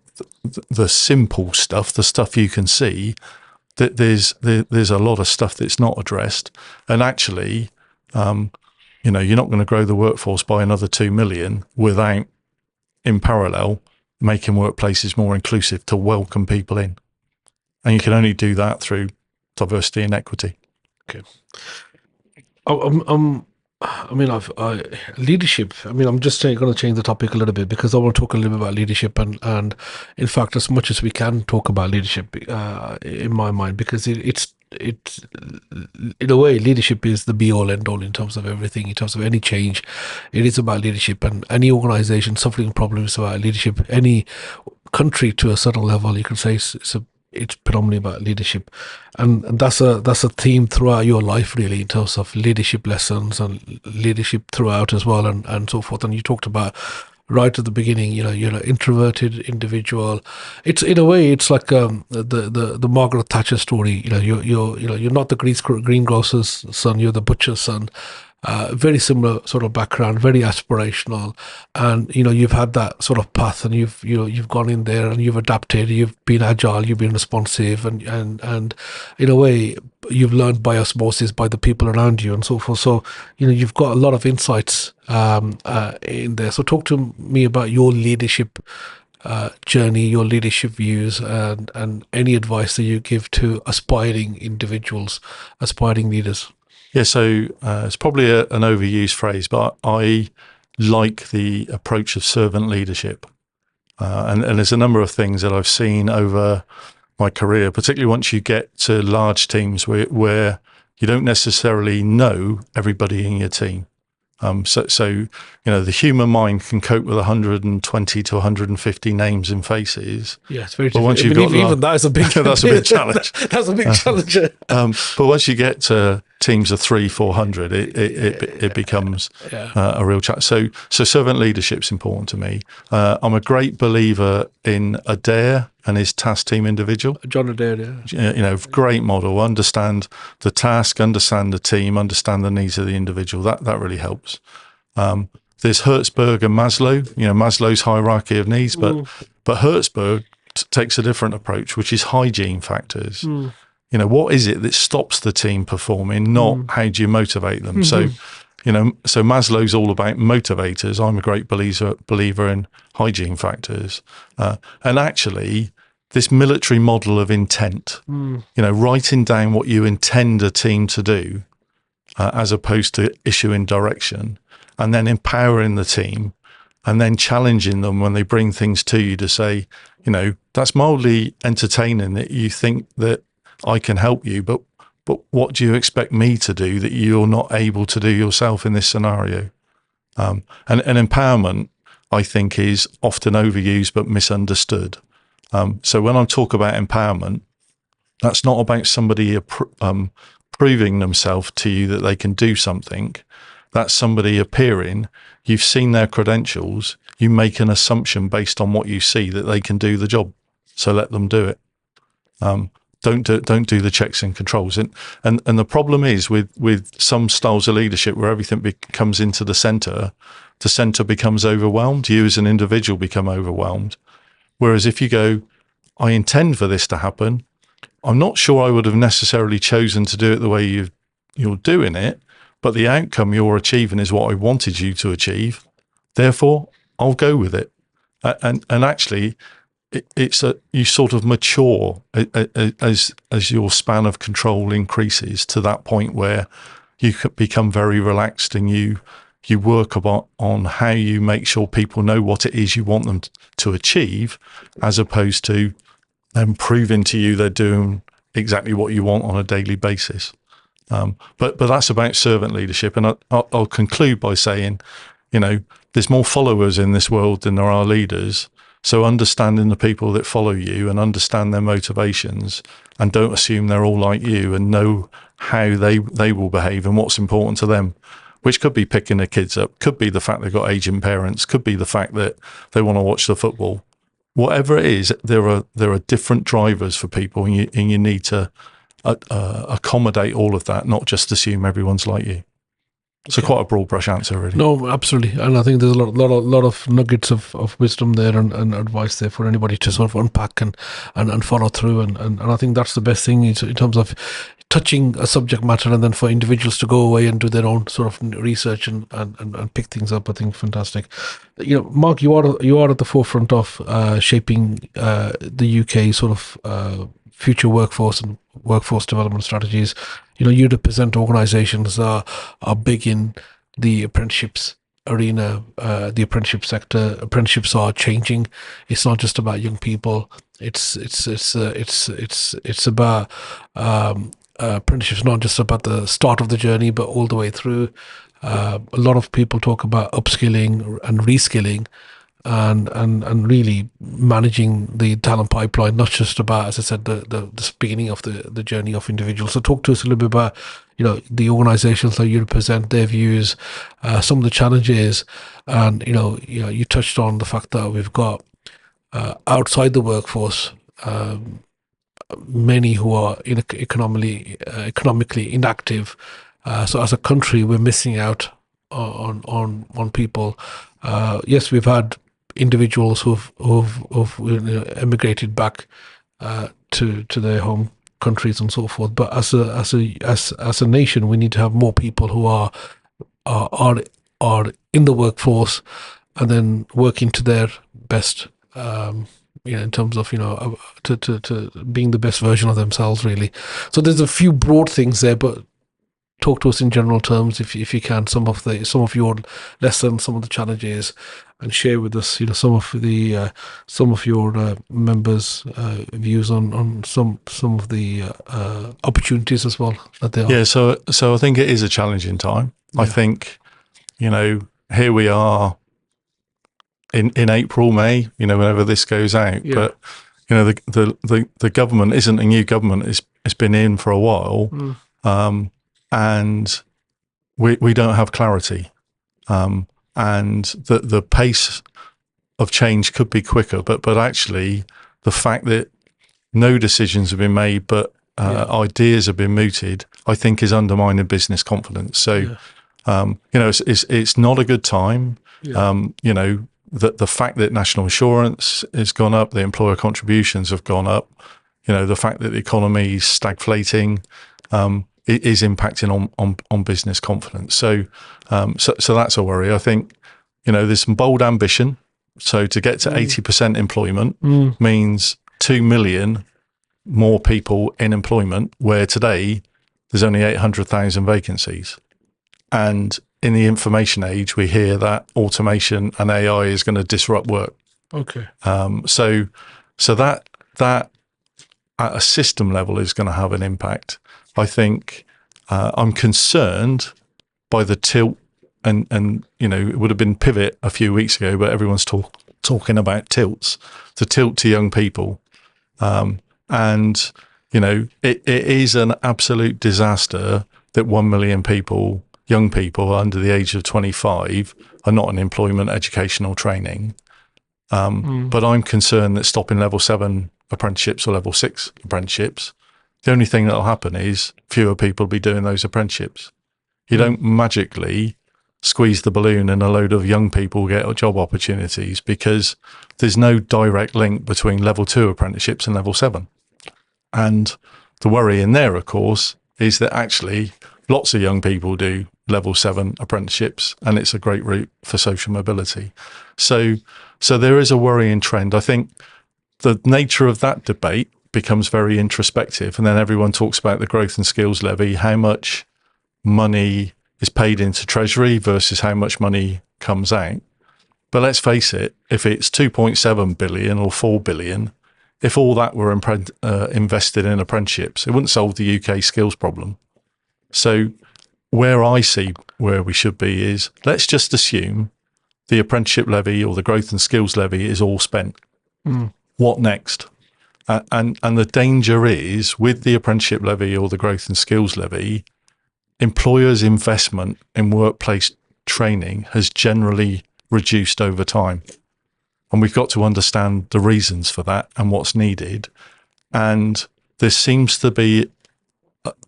the simple stuff, the stuff you can see, that there's a lot of stuff that's not addressed. And actually, you're not going to grow the workforce by another 2 million without, in parallel, making workplaces more inclusive to welcome people in. And you can only do that through diversity and equity. Okay. Leadership. I'm just going to change the topic a little bit because I want to talk a little bit about leadership and in fact, as much as we can talk about leadership, in my mind, because it's in a way, leadership is the be all end all in terms of everything, in terms of any change. It is about leadership, and any organization suffering problems about leadership, any country to a certain level, you can say it's predominantly about leadership, and that's a theme throughout your life, really, in terms of leadership lessons and leadership throughout as well, and so forth. And you talked about right at the beginning, you're an introverted individual. It's in a way, it's like the Margaret Thatcher story. You're not the greengrocer's son, you're the butcher's son. Very similar sort of background, very aspirational, and you've had that sort of path, and you've gone in there and you've adapted, you've been agile, you've been responsive, and in a way you've learned by osmosis by the people around you and so forth. So you've got a lot of insights in there. So talk to me about your leadership journey, your leadership views, and any advice that you give to aspiring individuals, aspiring leaders. Yeah, so it's probably an overused phrase, but I like the approach of servant leadership. And there's a number of things that I've seen over my career, particularly once you get to large teams where you don't necessarily know everybody in your team. So the human mind can cope with 120 to 150 names and faces. Yeah, it's very but difficult. once you've got even that is a big that's a big challenge. That's a big challenge. But once you get to teams of 300-400, it becomes a real challenge. So servant leadership's important to me. I'm a great believer in Adair and his task team individual. John Adair, yeah. Great model. Understand the task, understand the team, understand the needs of the individual. That really helps. There's Hertzberg and Maslow. Maslow's hierarchy of needs, but Hertzberg takes a different approach, which is hygiene factors. What is it that stops the team performing, not how do you motivate them? So Maslow's all about motivators. I'm a great believer in hygiene factors. And actually, this military model of intent, writing down what you intend a team to do, as opposed to issuing direction, and then empowering the team, and then challenging them when they bring things to you to say, that's mildly entertaining that you think that I can help you, but what do you expect me to do that you're not able to do yourself in this scenario? And empowerment, I think, is often overused but misunderstood. So when I talk about empowerment, that's not about somebody proving themselves to you that they can do something. That's somebody appearing, you've seen their credentials, you make an assumption based on what you see that they can do the job. So let them do it. Don't do the checks and controls. And the problem is with some styles of leadership where everything comes into the center becomes overwhelmed. You as an individual become overwhelmed. Whereas if you go, I intend for this to happen, I'm not sure I would have necessarily chosen to do it the way you're doing it, but the outcome you're achieving is what I wanted you to achieve. Therefore, I'll go with it. And actually, you sort of mature as your span of control increases to that point where you become very relaxed and you work on how you make sure people know what it is you want them to achieve, as opposed to them proving to you they're doing exactly what you want on a daily basis. But that's about servant leadership. And I'll conclude by saying, there's more followers in this world than there are leaders. So understanding the people that follow you and understand their motivations, and don't assume they're all like you, and know how they will behave and what's important to them, which could be picking their kids up, could be the fact they've got aging parents, could be the fact that they want to watch the football. Whatever it is, there are different drivers for people, and you need to accommodate all of that, not just assume everyone's like you. So quite a broad brush answer, really. No, absolutely. And I think there's a lot of nuggets of wisdom there and advice there for anybody to sort of unpack and follow through. And I think that's the best thing in terms of touching a subject matter, and then for individuals to go away and do their own sort of research and pick things up. I think fantastic. Mark, you are at the forefront of shaping the UK sort of future workforce and workforce development strategies. You represent organizations that are big in the apprenticeships arena, the apprenticeship sector. Apprenticeships are changing. It's not just about young people. It's about apprenticeships, not just about the start of the journey, but all the way through. A lot of people talk about upskilling and reskilling, and really managing the talent pipeline, not just about, as I said, the beginning of the journey of individuals. So talk to us a little bit about, the organizations that you represent, their views, some of the challenges, and, you touched on the fact that we've got outside the workforce, many who are economically inactive. So as a country, we're missing out on people. Yes, we've had individuals who've emigrated back to their home countries and so forth. But as a nation, we need to have more people who are in the workforce and then working to their best. In terms of to being the best version of themselves, really. So there's a few broad things there, but talk to us in general terms, if you can, some of your lessons, some of the challenges, and share with us, some of your members' views on some of the opportunities as well that there are. Yeah, so I think it is a challenging time. Yeah. I think here we are in April, May, whenever this goes out. Yeah. But, the government isn't a new government. It's been in for a while. And we don't have clarity. And the pace of change could be quicker, but actually the fact that no decisions have been made, but ideas have been mooted, I think is undermining business confidence. So, it's not a good time. The fact that national insurance has gone up, the employer contributions have gone up, the fact that the economy is stagflating, it is impacting on business confidence. So that's a worry. I think, there's some bold ambition. So to get to 80% employment means 2 million more people in employment, where today there's only 800,000 vacancies. And in the information age, we hear that automation and AI is going to disrupt work. Okay. So that at a system level is going to have an impact. I think I'm concerned by the tilt, and it would have been pivot a few weeks ago, but everyone's talking about tilts, the tilt to young people. And it is an absolute disaster that 1 million people, young people under the age of 25, are not in employment, education or training. But I'm concerned that stopping level 7 apprenticeships or level 6 apprenticeships, the only thing that'll happen is fewer people will be doing those apprenticeships. You don't magically squeeze the balloon and a load of young people get job opportunities, because there's no direct link between level 2 apprenticeships and level 7. And the worry in there, of course, is that actually lots of young people do level 7 apprenticeships, and it's a great route for social mobility. So there is a worrying trend. I think the nature of that debate becomes very introspective, and then everyone talks about the growth and skills levy, how much money is paid into treasury versus how much money comes out. But let's face it, if it's 2.7 billion or 4 billion, if all that were invested in apprenticeships, it wouldn't solve the UK skills problem. So where I see where we should be is, let's just assume the apprenticeship levy or the growth and skills levy is all spent. What next? And the danger is, with the apprenticeship levy or the growth and skills levy, employers' investment in workplace training has generally reduced over time. And we've got to understand the reasons for that and what's needed. And there seems to be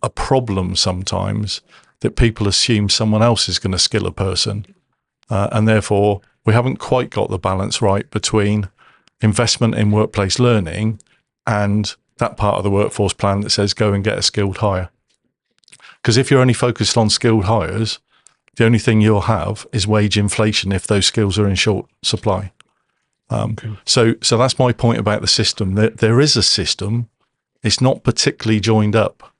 a problem sometimes that people assume someone else is going to skill a person. And therefore, we haven't quite got the balance right between investment in workplace learning and that part of the workforce plan that says go and get a skilled hire. Because if you're only focused on skilled hires, the only thing you'll have is wage inflation if those skills are in short supply. So that's my point about the system. There is a system. It's not particularly joined up,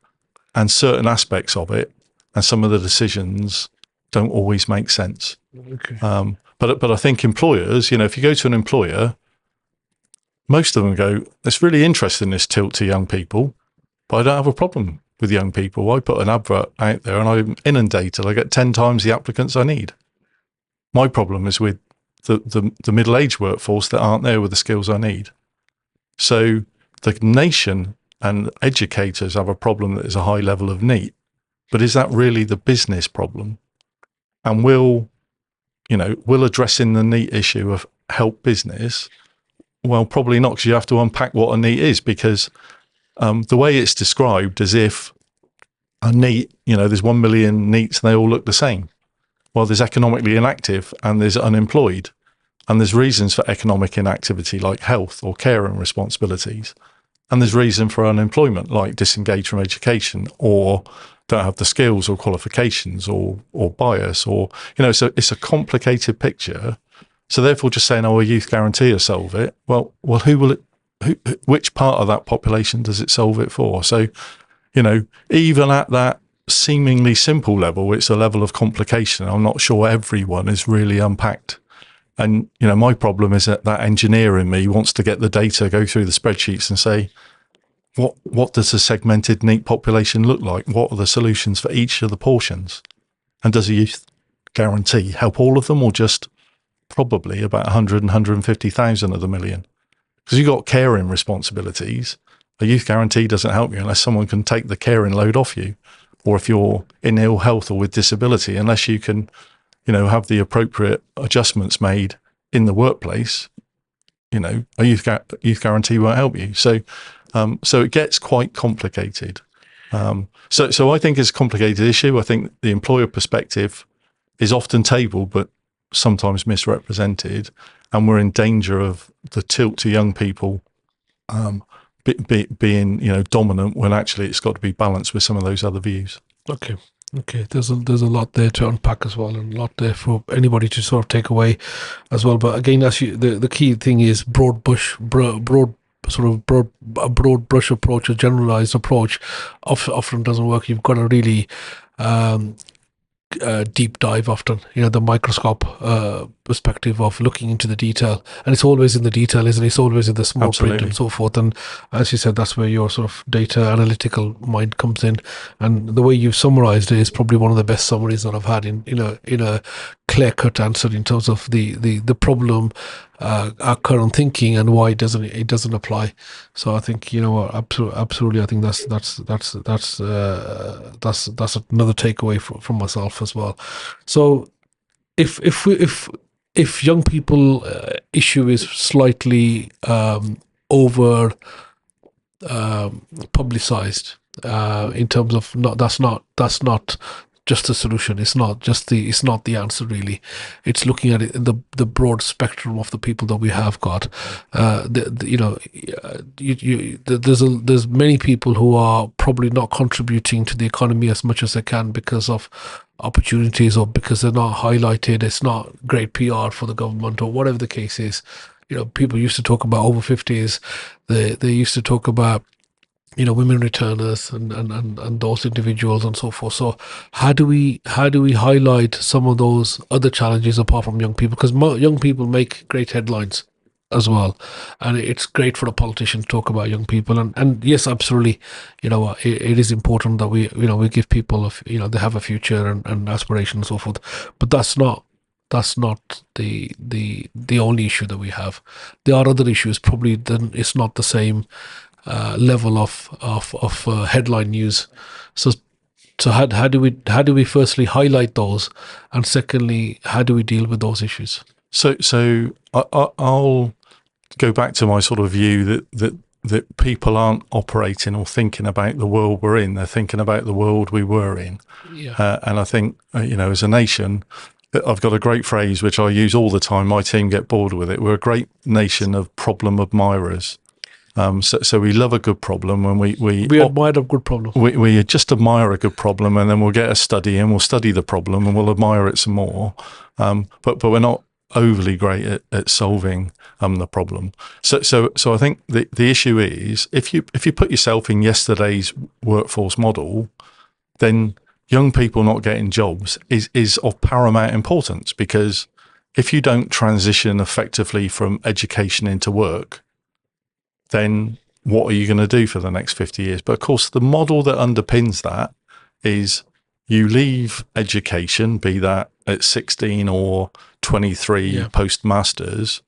and certain aspects of it and some of the decisions don't always make sense. Okay. But I think employers, if you go to an employer, most of them go, it's really interesting, this tilt to young people, but I don't have a problem with young people. I put an advert out there and I'm inundated. I get 10 times the applicants I need. My problem is with the middle-aged workforce that aren't there with the skills I need. So the nation and educators have a problem that is a high level of need, but is that really the business problem? And will addressing the NEAT issue of help business? Well, probably not, because you have to unpack what a NEAT is, because the way it's described as if a NEAT, there's 1 million NEATs and they all look the same. Well, there's economically inactive and there's unemployed, and there's reasons for economic inactivity like health or care and responsibilities. And there's reason for unemployment like disengaged from education or don't have the skills or qualifications or bias or, so it's a complicated picture. So therefore just saying, a youth guarantee will solve it. Well, which part of that population does it solve it for? So, even at that seemingly simple level, it's a level of complication. I'm not sure everyone is really unpacked. And, my problem is that engineer in me wants to get the data, go through the spreadsheets and say, what does a segmented NEAT population look like? What are the solutions for each of the portions? And does a youth guarantee help all of them, or just probably about 100 and 150,000 of the million? Because you've got caring responsibilities. A youth guarantee doesn't help you unless someone can take the caring load off you, or if you're in ill health or with disability, unless you can, have the appropriate adjustments made in the workplace, a youth guarantee won't help you. So it gets quite complicated. So I think it's a complicated issue. I think the employer perspective is often tabled, but sometimes misrepresented, and we're in danger of the tilt to young people being dominant, when actually it's got to be balanced with some of those other views. Okay. There's a lot there to unpack as well, and a lot there for anybody to sort of take away as well. But again, the key thing is a broad brush approach, a generalized approach often doesn't work. You've got to really deep dive often, the microscope perspective of looking into the detail, and it's always in the detail, isn't it? It's always in the small Absolutely. print and so forth. And as you said, that's where your sort of data analytical mind comes in, and the way you've summarized it is probably one of the best summaries that I've had in a clear-cut answer in terms of the problem, our current thinking, and why it doesn't apply. So I think absolutely. I think that's another takeaway from myself as well. So if young people issue is slightly over publicized in terms of that's not just a solution. It's not the answer really. It's looking at it in the broad spectrum of the people that we have got. There's many people who are probably not contributing to the economy as much as they can because of opportunities, or because they're not highlighted. It's not great PR for the government, or whatever the case is. People used to talk about over 50s. They used to talk about women returners and those individuals and so forth. So how do we highlight some of those other challenges apart from young people? Because young people make great headlines as well, and it's great for a politician to talk about young people. And yes, absolutely, it is important that we give people they have a future and aspiration and so forth. But that's not the only issue that we have. There are other issues. Probably then it's not the same level of headline news. So how do we firstly highlight those, and secondly, how do we deal with those issues? So I'll go back to my sort of view that people aren't operating or thinking about the world we're in. They're thinking about the world we were in. Yeah. And I think as a nation, I've got a great phrase which I use all the time. My team get bored with it. We're a great nation of problem admirers. So we love a good problem, and we admire a good problem. We just admire a good problem, and then we'll get a study and we'll study the problem and we'll admire it some more. But we're not overly great at solving the problem. So I think the issue is, if you put yourself in yesterday's workforce model, then young people not getting jobs is of paramount importance, because if you don't transition effectively from education into work, then what are you going to do for the next 50 years? But of course, the model that underpins that is you leave education, be that at 16 or 23 post-masters,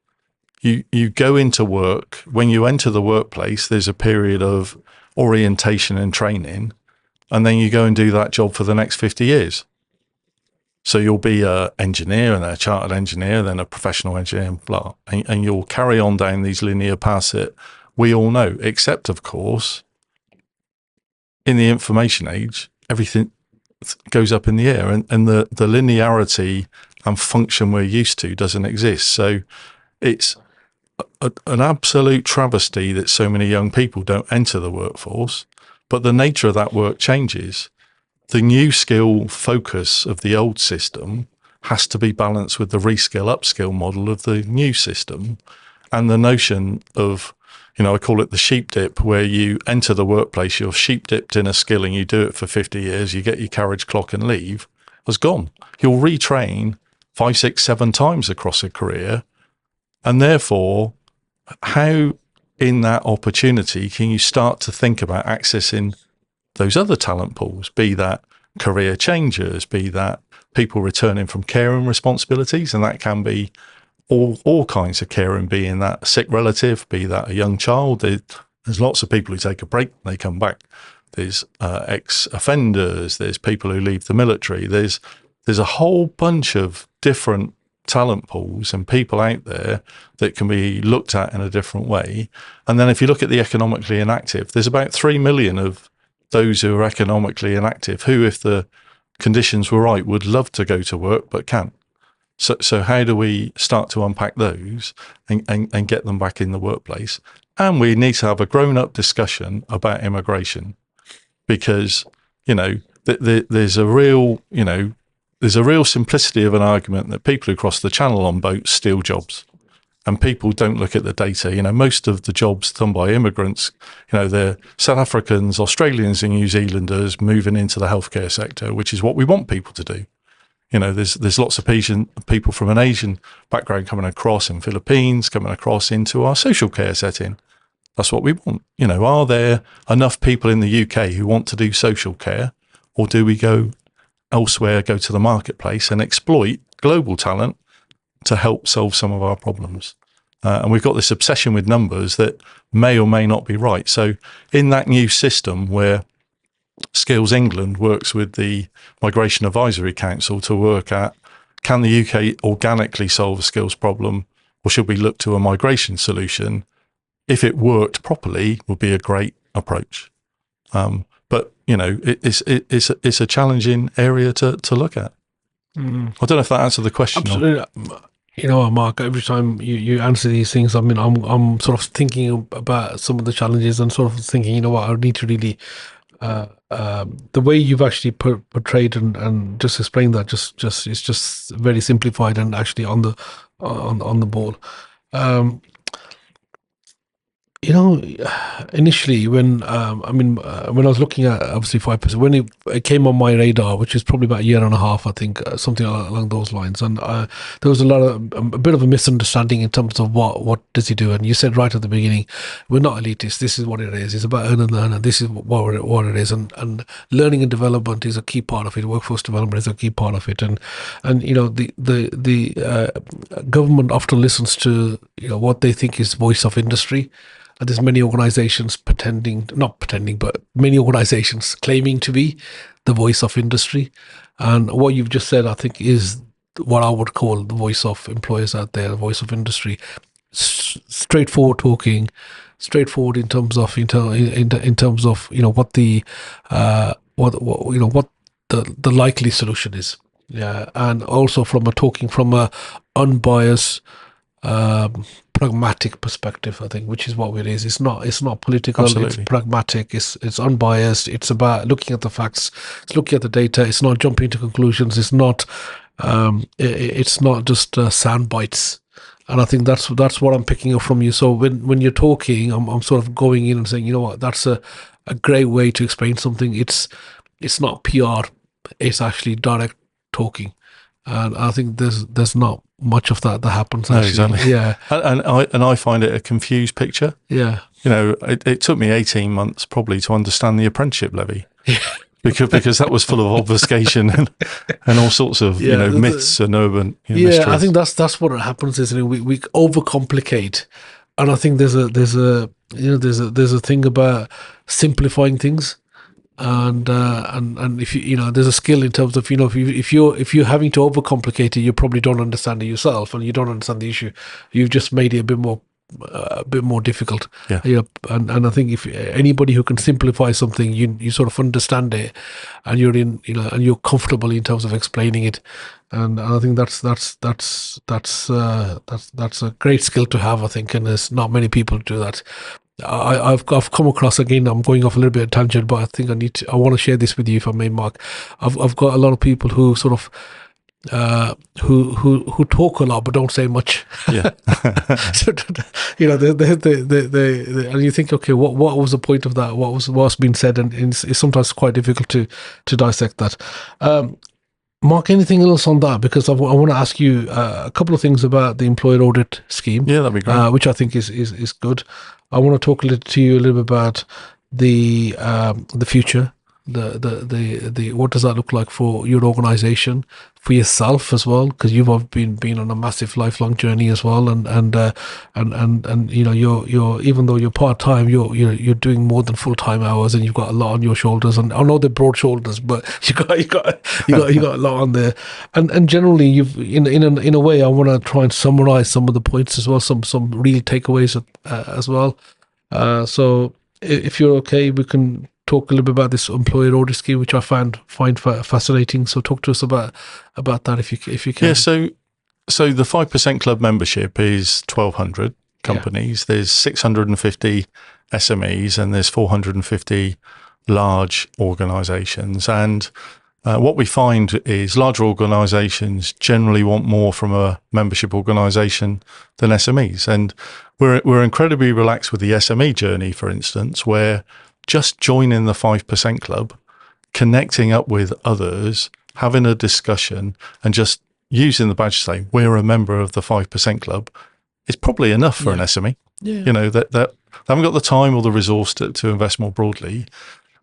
you go into work. When you enter the workplace, there's a period of orientation and training, and then you go and do that job for the next 50 years. So you'll be an engineer and a chartered engineer, then a professional engineer, and blah, and you'll carry on down these linear paths that we all know, except, of course, in the information age, everything goes up in the air, and the linearity and function we're used to doesn't exist. So it's an absolute travesty that so many young people don't enter the workforce, but the nature of that work changes. The new skill focus of the old system has to be balanced with the reskill upskill model of the new system, and the notion of, I call it the sheep dip, where you enter the workplace, you're sheep dipped in a skill and you do it for 50 years, you get your carriage clock and leave, has gone. You'll retrain 5, 6, 7 times across a career. And therefore, how in that opportunity can you start to think about accessing those other talent pools, be that career changers, be that people returning from caring responsibilities, and that can be all kinds of caring, being that a sick relative, be that a young child. There's lots of people who take a break, they come back. There's ex-offenders, there's people who leave the military. There's a whole bunch of different talent pools and people out there that can be looked at in a different way. And then if you look at the economically inactive, there's about 3 million of those who are economically inactive who, if the conditions were right, would love to go to work but can't. So how do we start to unpack those and get them back in the workplace? And we need to have a grown-up discussion about immigration, because, there's a real simplicity of an argument that people who cross the channel on boats steal jobs, and people don't look at the data. Most of the jobs done by immigrants, they're South Africans, Australians and New Zealanders moving into the healthcare sector, which is what we want people to do. There's lots of people from an Asian background coming across, in Philippines, coming across into our social care setting. That's what we want. Are there enough people in the UK who want to do social care, or do we go elsewhere, go to the marketplace and exploit global talent to help solve some of our problems? And we've got this obsession with numbers that may or may not be right. So in that new system where Skills England works with the Migration Advisory Council to work at, can the UK organically solve a skills problem, or should we look to a migration solution? If it worked properly, would be a great approach. But it's a challenging area to look at. I don't know if that answered the question. Absolutely. Mark, every time you answer these things, I'm sort of thinking about some of the challenges and sort of thinking, I need to really, the way you've actually portrayed and just explained that, it's just very simplified and actually on the ball. Initially when when I was looking at obviously 5%, when it came on my radar, which is probably about a year and a half, I think, something along those lines, and there was a bit of a misunderstanding in terms of what does he do. And you said right at the beginning, we're not elitist. This is what it is. It's about earn and learn, and this is what it is. And learning and development is a key part of it. Workforce development is a key part of it. And the government often listens to what they think is voice of industry. And there's many organizations many organizations claiming to be the voice of industry. And what you've just said, I think, is what I would call the voice of employers out there, the voice of industry. Straightforward talking, straightforward in terms of what the likely solution is. Yeah, and also from a unbiased, pragmatic perspective, I think, which is what it is. It's not political. Absolutely. It's pragmatic. It's unbiased. It's about looking at the facts. It's looking at the data. It's not jumping to conclusions. It's not just sound bites. And I think that's what I'm picking up from you. So when you're talking, I'm sort of going in and saying, that's a great way to explain something. It's not PR. It's actually direct talking. And I think there's not much of that happens. Actually. No, exactly. Yeah, and I find it a confused picture. Yeah, it took me 18 months probably to understand the apprenticeship levy, because that was full of obfuscation and all sorts of myths and urban mysteries. I think that's what happens. Is we overcomplicate, and I think there's a thing about simplifying things. And if there's a skill in terms of if you're having to overcomplicate it, you probably don't understand it yourself, and you don't understand the issue. You've just made it a bit more difficult. Yeah. And I think if anybody who can simplify something, you sort of understand it, and you're comfortable in terms of explaining it. And I think that's a great skill to have, I think, and there's not many people who do that. I've come across, again, I'm going off a little bit of tangent, but I think I want to share this with you, if I may, Mark. I've got a lot of people who sort of who talk a lot but don't say much. Yeah. So, they and you think, okay, what was the point of that? What's been said? And it's sometimes quite difficult to dissect that. Mark, anything else on that? Because I want to ask you a couple of things about the employer audit scheme. Yeah, that'd be great. Which I think is good. I want to talk to you a little bit about the future the what does that look like for your organization, for yourself as well, because you've been on a massive lifelong journey as well, and you know, you're even though you're part-time, you're doing more than full-time hours, and you've got a lot on your shoulders. And I know they're broad shoulders, but you got a lot on there. And generally, you've in a way, I want to try and summarize some of the points as well, some real takeaways as well. So if you're okay, we can talk a little bit about this employer audit scheme, which I find fascinating. So talk to us about that if you can. Yeah. So the 5% Club membership is 1,200 companies. There's 650 SMEs and there's 450 large organisations. And what we find is larger organisations generally want more from a membership organisation than SMEs. And we're incredibly relaxed with the SME journey, for instance, where just joining the 5% Club, connecting up with others, having a discussion, and just using the badge to say, we're a member of the 5% Club, is probably enough for an SME. Yeah. You know, that they haven't got the time or the resource to invest more broadly.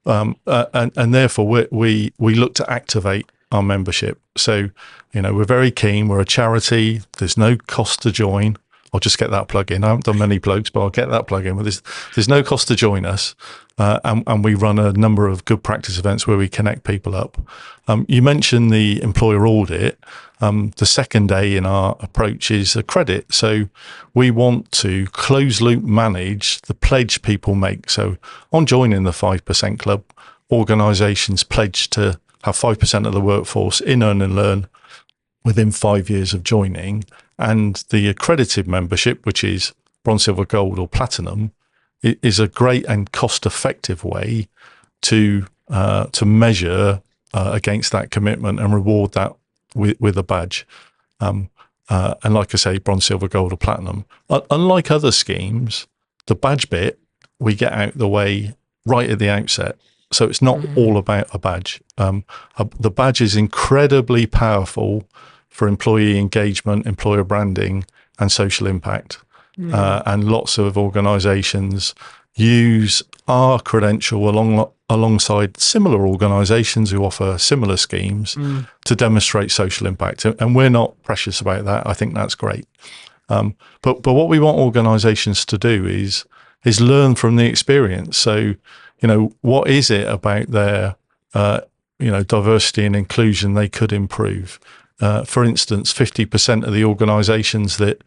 And therefore we look to activate our membership. So, you know, we're very keen. We're a charity. There's no cost to join. I'll just get that plug in. I haven't done many plugs, but I'll get that plug in. There's no cost to join us. And we run a number of good practice events where we connect people up. You mentioned the employer audit. The second day in our approach is a credit. So we want to close loop manage the pledge people make. So on joining the 5% Club, organisations pledge to have 5% of the workforce in Earn and Learn within 5 years of joining. And the accredited membership, which is bronze, silver, gold or platinum, is a great and cost-effective way to measure against that commitment and reward that with a badge. And like I say, bronze, silver, gold or platinum. Unlike other schemes, the badge bit, we get out the way right at the outset. So it's not all about a badge. The badge is incredibly powerful for employee engagement, employer branding, and social impact. And lots of organisations use our credential alongside similar organisations who offer similar schemes to demonstrate social impact. And we're not precious about that. I think that's great. But what we want organisations to do is learn from the experience. So, you know, what is it about their diversity and inclusion they could improve? For instance, 50% of the organisations that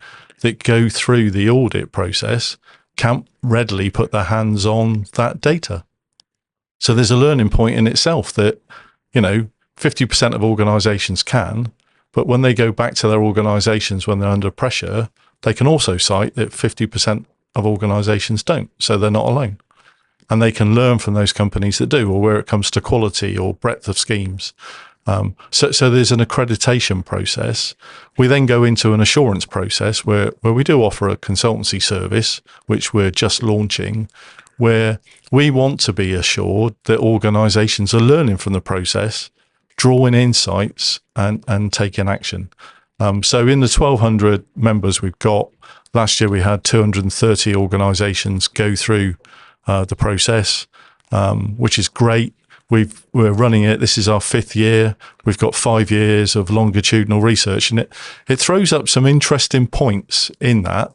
go through the audit process can't readily put their hands on that data. So there's a learning point in itself that, you know, 50% of organisations can, but when they go back to their organisations when they're under pressure, they can also cite that 50% of organisations don't. So they're not alone. And they can learn from those companies that do, or where it comes to quality or breadth of schemes. So there's an accreditation process. We then go into an assurance process where we do offer a consultancy service, which we're just launching, where we want to be assured that organisations are learning from the process, drawing insights and taking action. So in the 1,200 members we've got, last year we had 230 organisations go through the process, which is great. We're running it. This is our 5th year. We've got 5 years of longitudinal research, and it throws up some interesting points in that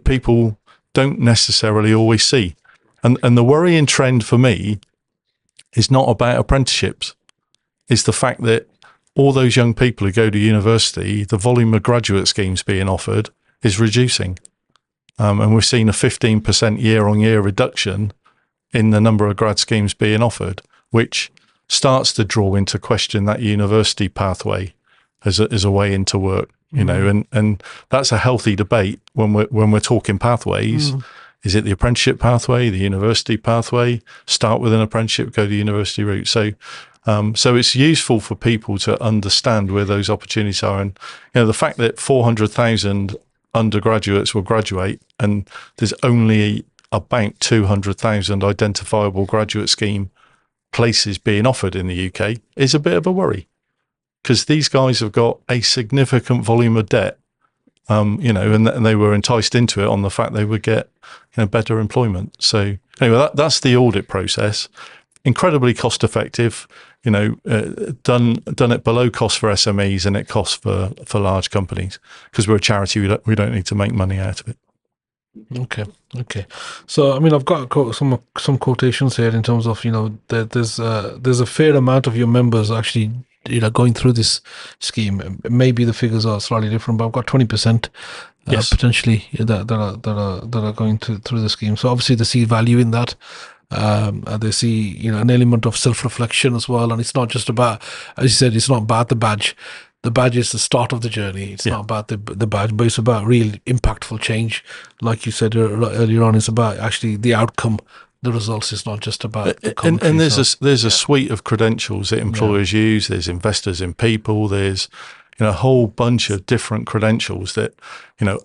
people don't necessarily always see. And the worrying trend for me is not about apprenticeships. It's the fact that all those young people who go to university, the volume of graduate schemes being offered is reducing. And we've seen a 15% year-on-year reduction in the number of grad schemes being offered, which starts to draw into question that university pathway as a way into work, you know, and that's a healthy debate when we're talking pathways. Is it the apprenticeship pathway, the university pathway? Start with an apprenticeship, go the university route. So it's useful for people to understand where those opportunities are. And, you know, the fact that 400,000 undergraduates will graduate and there's only about 200,000 identifiable graduate scheme places being offered in the UK is a bit of a worry, because these guys have got a significant volume of debt, you know, and they were enticed into it on the fact they would get, you know, better employment. So anyway, that's the audit process. incredibly cost effective. Done it below cost for SMEs, and it costs for large companies, because we're a charity. We don't need to make money out of it. Okay. So, I mean, I've got some quotations here in terms of, there's a fair amount of your members actually, going through this scheme. Maybe the figures are slightly different, but I've got 20% Yes. potentially that are going through the scheme. So obviously they see value in that. They see, an element of self-reflection as well. And it's not just about, as you said, it's not about the badge. The badge is the start of the journey. It's not about the badge, but it's about real impactful change. Like you said earlier on, it's about actually the outcome, the results. Is not just about the and there's a suite of credentials that employers use. There's investors in people. There's a whole bunch of different credentials that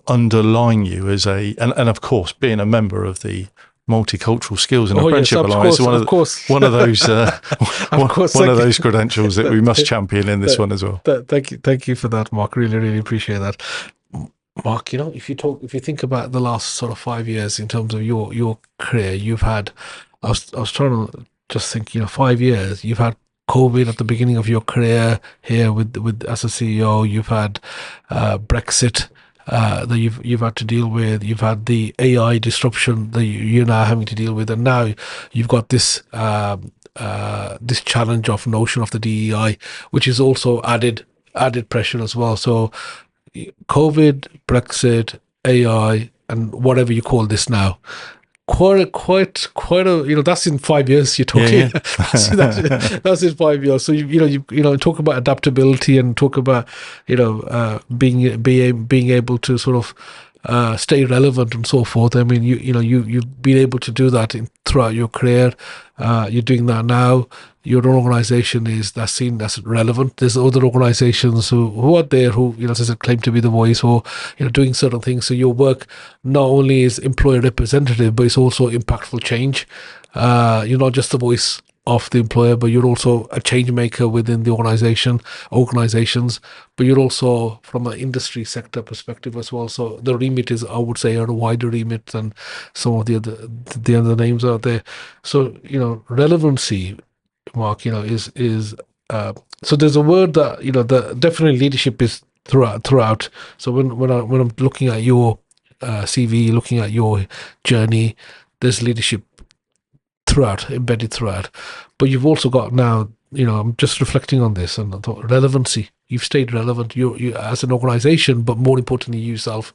underline you as and of course, being a member of the Multicultural Skills and Apprenticeship Alliance, one of those credentials that we must champion in this one as well. Thank you for that, Mark. Really, really appreciate that. Mark, if you think about the last sort of 5 years in terms of your career, you've had, I was trying to just think, 5 years, you've had COVID at the beginning of your career here with as a CEO. You've had Brexit that you've had to deal with. You've had the AI disruption that you're now having to deal with, and now you've got this this challenge of notion of the DEI, which is also added pressure as well. So COVID, Brexit, AI, and whatever you call this now. Quite a that's in 5 years you're talking. That's in 5 years. So you talk about adaptability and talk about being able to sort of stay relevant and so forth. I mean, you've been able to do that throughout your career. You're doing that now. Your organization that's seen as relevant. There's other organizations who are there who, as I claim to be the voice, or, doing certain things. So your work not only is employer representative, but it's also impactful change. You're not just the voice of the employer, but you're also a change maker within the organizations, but you're also from an industry sector perspective as well. So the remit is, I would say, a wider remit than some of the other names out there. So, relevancy, Mark, is so there's a word that, the definitely leadership is throughout. So when I'm looking at your CV, looking at your journey, there's leadership throughout, embedded throughout. But you've also got now, I'm just reflecting on this, and I thought relevancy. You've stayed relevant, you as an organization, but more importantly, yourself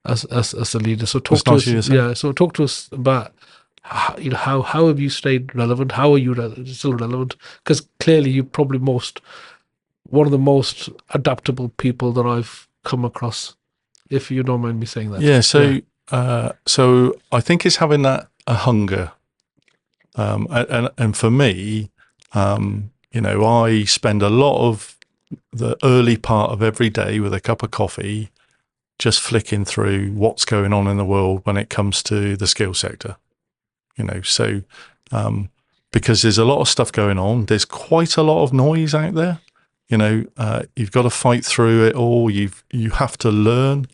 as a leader. So talk to us. So talk to us about how have you stayed relevant? How are you still relevant? Because clearly you're probably one of the most adaptable people that I've come across, if you don't mind me saying that. Yeah. So I think it's having a hunger. And for me, I spend a lot of the early part of every day with a cup of coffee, just flicking through what's going on in the world when it comes to the skill sector. Because there's a lot of stuff going on. There's quite a lot of noise out there. You've got to fight through it all. You have to learn,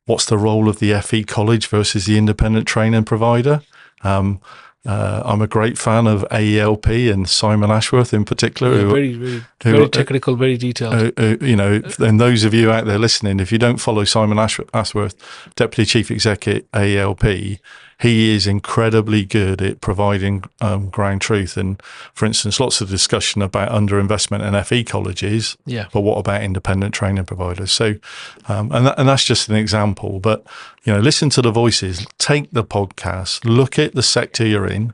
what's the role of the FE college versus the independent training provider. I'm a great fan of AELP and Simon Ashworth in particular. Very technical, very detailed. And those of you out there listening, if you don't follow Simon Ashworth, Deputy Chief Executive AELP, he is incredibly good at providing ground truth. And for instance, lots of discussion about underinvestment in FE colleges. Yeah. But what about independent training providers? So, and that's just an example. But listen to the voices, take the podcast, look at the sector you're in.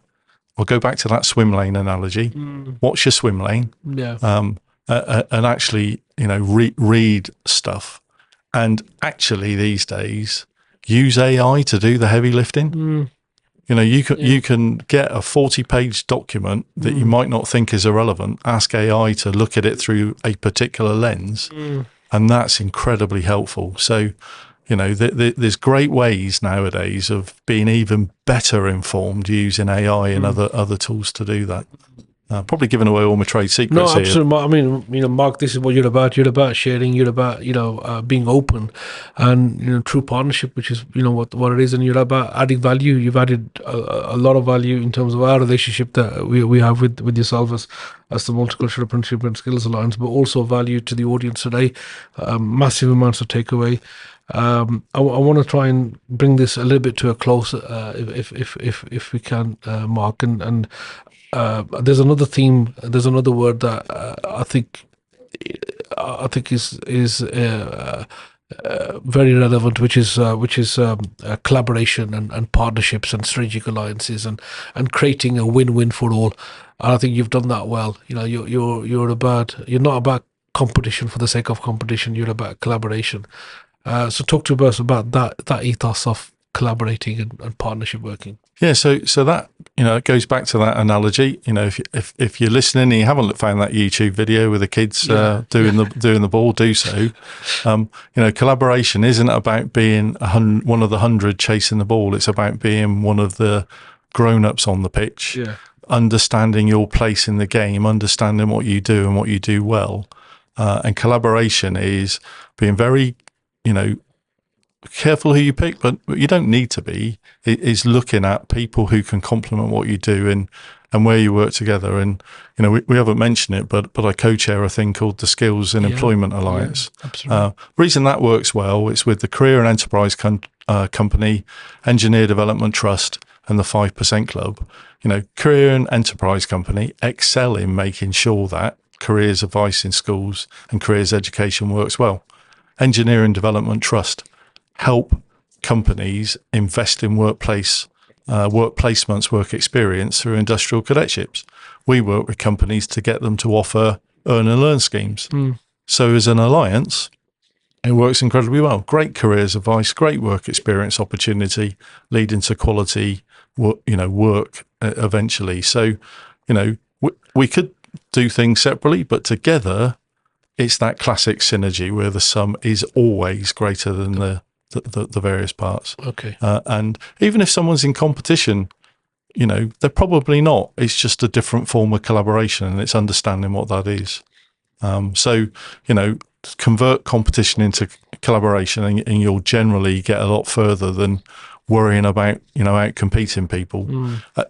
We'll go back to that swim lane analogy. What's your swim lane? Yeah. And actually, read stuff. And actually, these days, use AI to do the heavy lifting. You can get a 40-page document that you might not think is irrelevant. Ask AI to look at it through a particular lens, and that's incredibly helpful. So, there's great ways nowadays of being even better informed using AI and other tools to do that. Probably giving away all my trade secrets No, here. absolutely. I mean, Mark, this is what you're about. You're about sharing. You're about, being open, and true partnership, which is what it is. And you're about adding value. You've added a lot of value in terms of our relationship that we have with yourself as the Multicultural Apprenticeship and Skills Alliance, but also value to the audience today. Massive amounts of takeaway. I want to try and bring this a little bit to a close, if we can, Mark, and there's another theme. There's another word that I think is very relevant, which is collaboration and partnerships and strategic alliances and creating a win-win for all. And I think you've done that well. You're not about competition for the sake of competition. You're about collaboration. So talk to us about that ethos of collaborating and partnership working. Yeah, so that it goes back to that analogy. If you're listening and you haven't found that YouTube video with the kids doing the ball, do so. Collaboration isn't about being one of the 100 chasing the ball. It's about being one of the grown-ups on the pitch, understanding your place in the game, understanding what you do and what you do well. And collaboration is being very, careful who you pick, but you don't need to be. It is looking at people who can complement what you do and where you work together. And we haven't mentioned it, but I co-chair a thing called the Skills in Employment Alliance. Absolutely. Reason that works well, it's with the Career and Enterprise Company, Engineer Development Trust, and the 5% Club. Career and Enterprise Company excel in making sure that careers advice in schools and careers education works well. Engineering Development Trust help companies invest in work placements, work experience through industrial cadetships. We work with companies to get them to offer earn and learn schemes. So as an alliance, it works incredibly well. Great careers advice, great work experience opportunity, leading to quality work eventually. So, we could do things separately, but together it's that classic synergy where the sum is always greater than the various parts. Okay. And even if someone's in competition, they're probably not. It's just a different form of collaboration, and it's understanding what that is. So, convert competition into collaboration, and you'll generally get a lot further than worrying about, out competing people.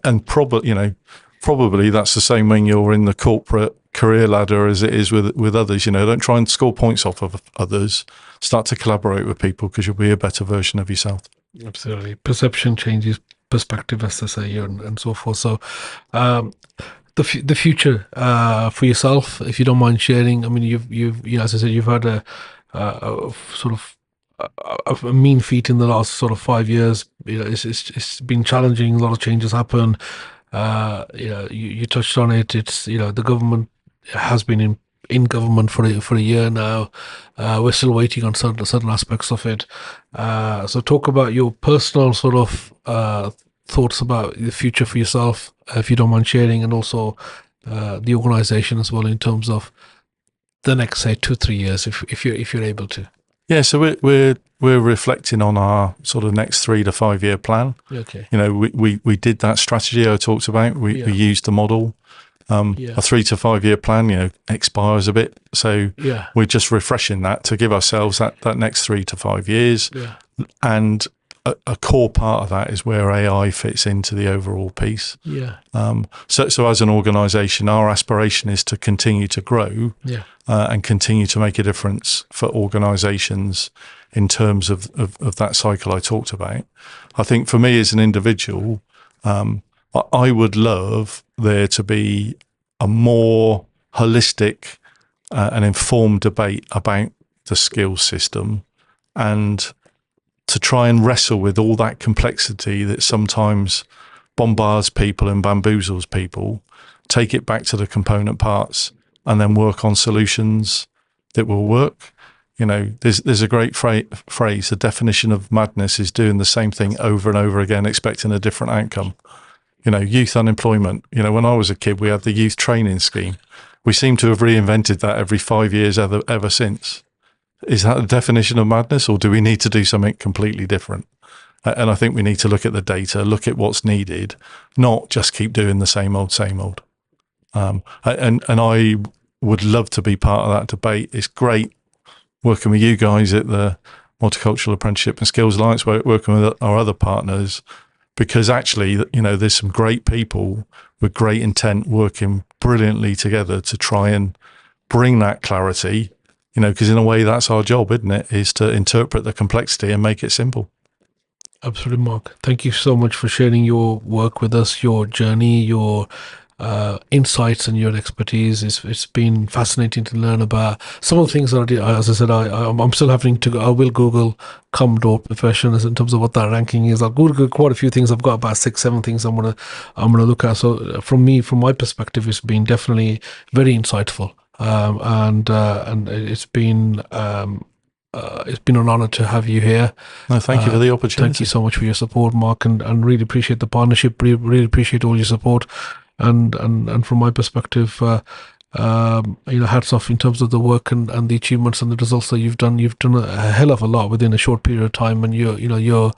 And probably that's the same when you're in the corporate career ladder as it is with others. Don't try and score points off of others. Start to collaborate with people, because you'll be a better version of yourself. Absolutely. Perception changes perspective, as they say, and so forth. So the future for yourself, if you don't mind sharing. I mean, you've as I said, you've had a sort of a mean feat in the last sort of 5 years. It's been challenging. A lot of changes happen. You touched on it. It's the government has been in government for a year now. We're still waiting on certain aspects of it. So talk about your personal sort of thoughts about the future for yourself, if you don't mind sharing, and also the organisation as well, in terms of the next, say, 2-3 years, if you're able to. Yeah, so we're reflecting on our sort of next 3 to 5 year plan. Okay. We did that strategy I talked about. We used the model. A 3 to 5 year plan, expires a bit. So we're just refreshing that to give ourselves that next 3 to 5 years. Yeah. And a core part of that is where AI fits into the overall piece. Yeah. So as an organisation, our aspiration is to continue to grow and continue to make a difference for organisations in terms of that cycle I talked about. I think for me as an individual, I would love there to be a more holistic and informed debate about the skills system, and to try and wrestle with all that complexity that sometimes bombards people and bamboozles people, take it back to the component parts, and then work on solutions that will work. There's a great phrase, the definition of madness is doing the same thing over and over again, expecting a different outcome. Youth unemployment. When I was a kid, we had the youth training scheme. We seem to have reinvented that every 5 years ever since. Is that the definition of madness, or do we need to do something completely different? And I think we need to look at the data, look at what's needed, not just keep doing the same old, same old. And I would love to be part of that debate. It's great working with you guys at the Multicultural Apprenticeship and Skills Alliance, working with our other partners, because actually, there's some great people with great intent working brilliantly together to try and bring that clarity, because in a way that's our job, isn't it, is to interpret the complexity and make it simple. Absolutely, Mark. Thank you so much for sharing your work with us, your journey, your insights and your expertise. It's been fascinating to learn about some of the things that I did. As I said, I'm still having to. I will Google Commodore professionals in terms of what that ranking is. I'll Google quite a few things. I've got about 6-7 things I'm gonna look at. So from my perspective, it's been definitely very insightful. And it's been an honor to have you here. No, thank you for the opportunity. Thank you so much for your support, Mark, and really appreciate the partnership. Really appreciate all your support. And from my perspective, hats off in terms of the work and the achievements and the results that you've done. You've done a hell of a lot within a short period of time, and you're a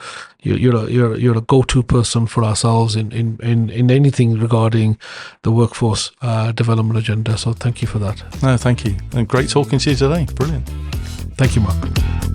go-to person for ourselves in anything regarding the workforce development agenda. So thank you for that. No, thank you, and great talking to you today. Brilliant. Thank you, Mark.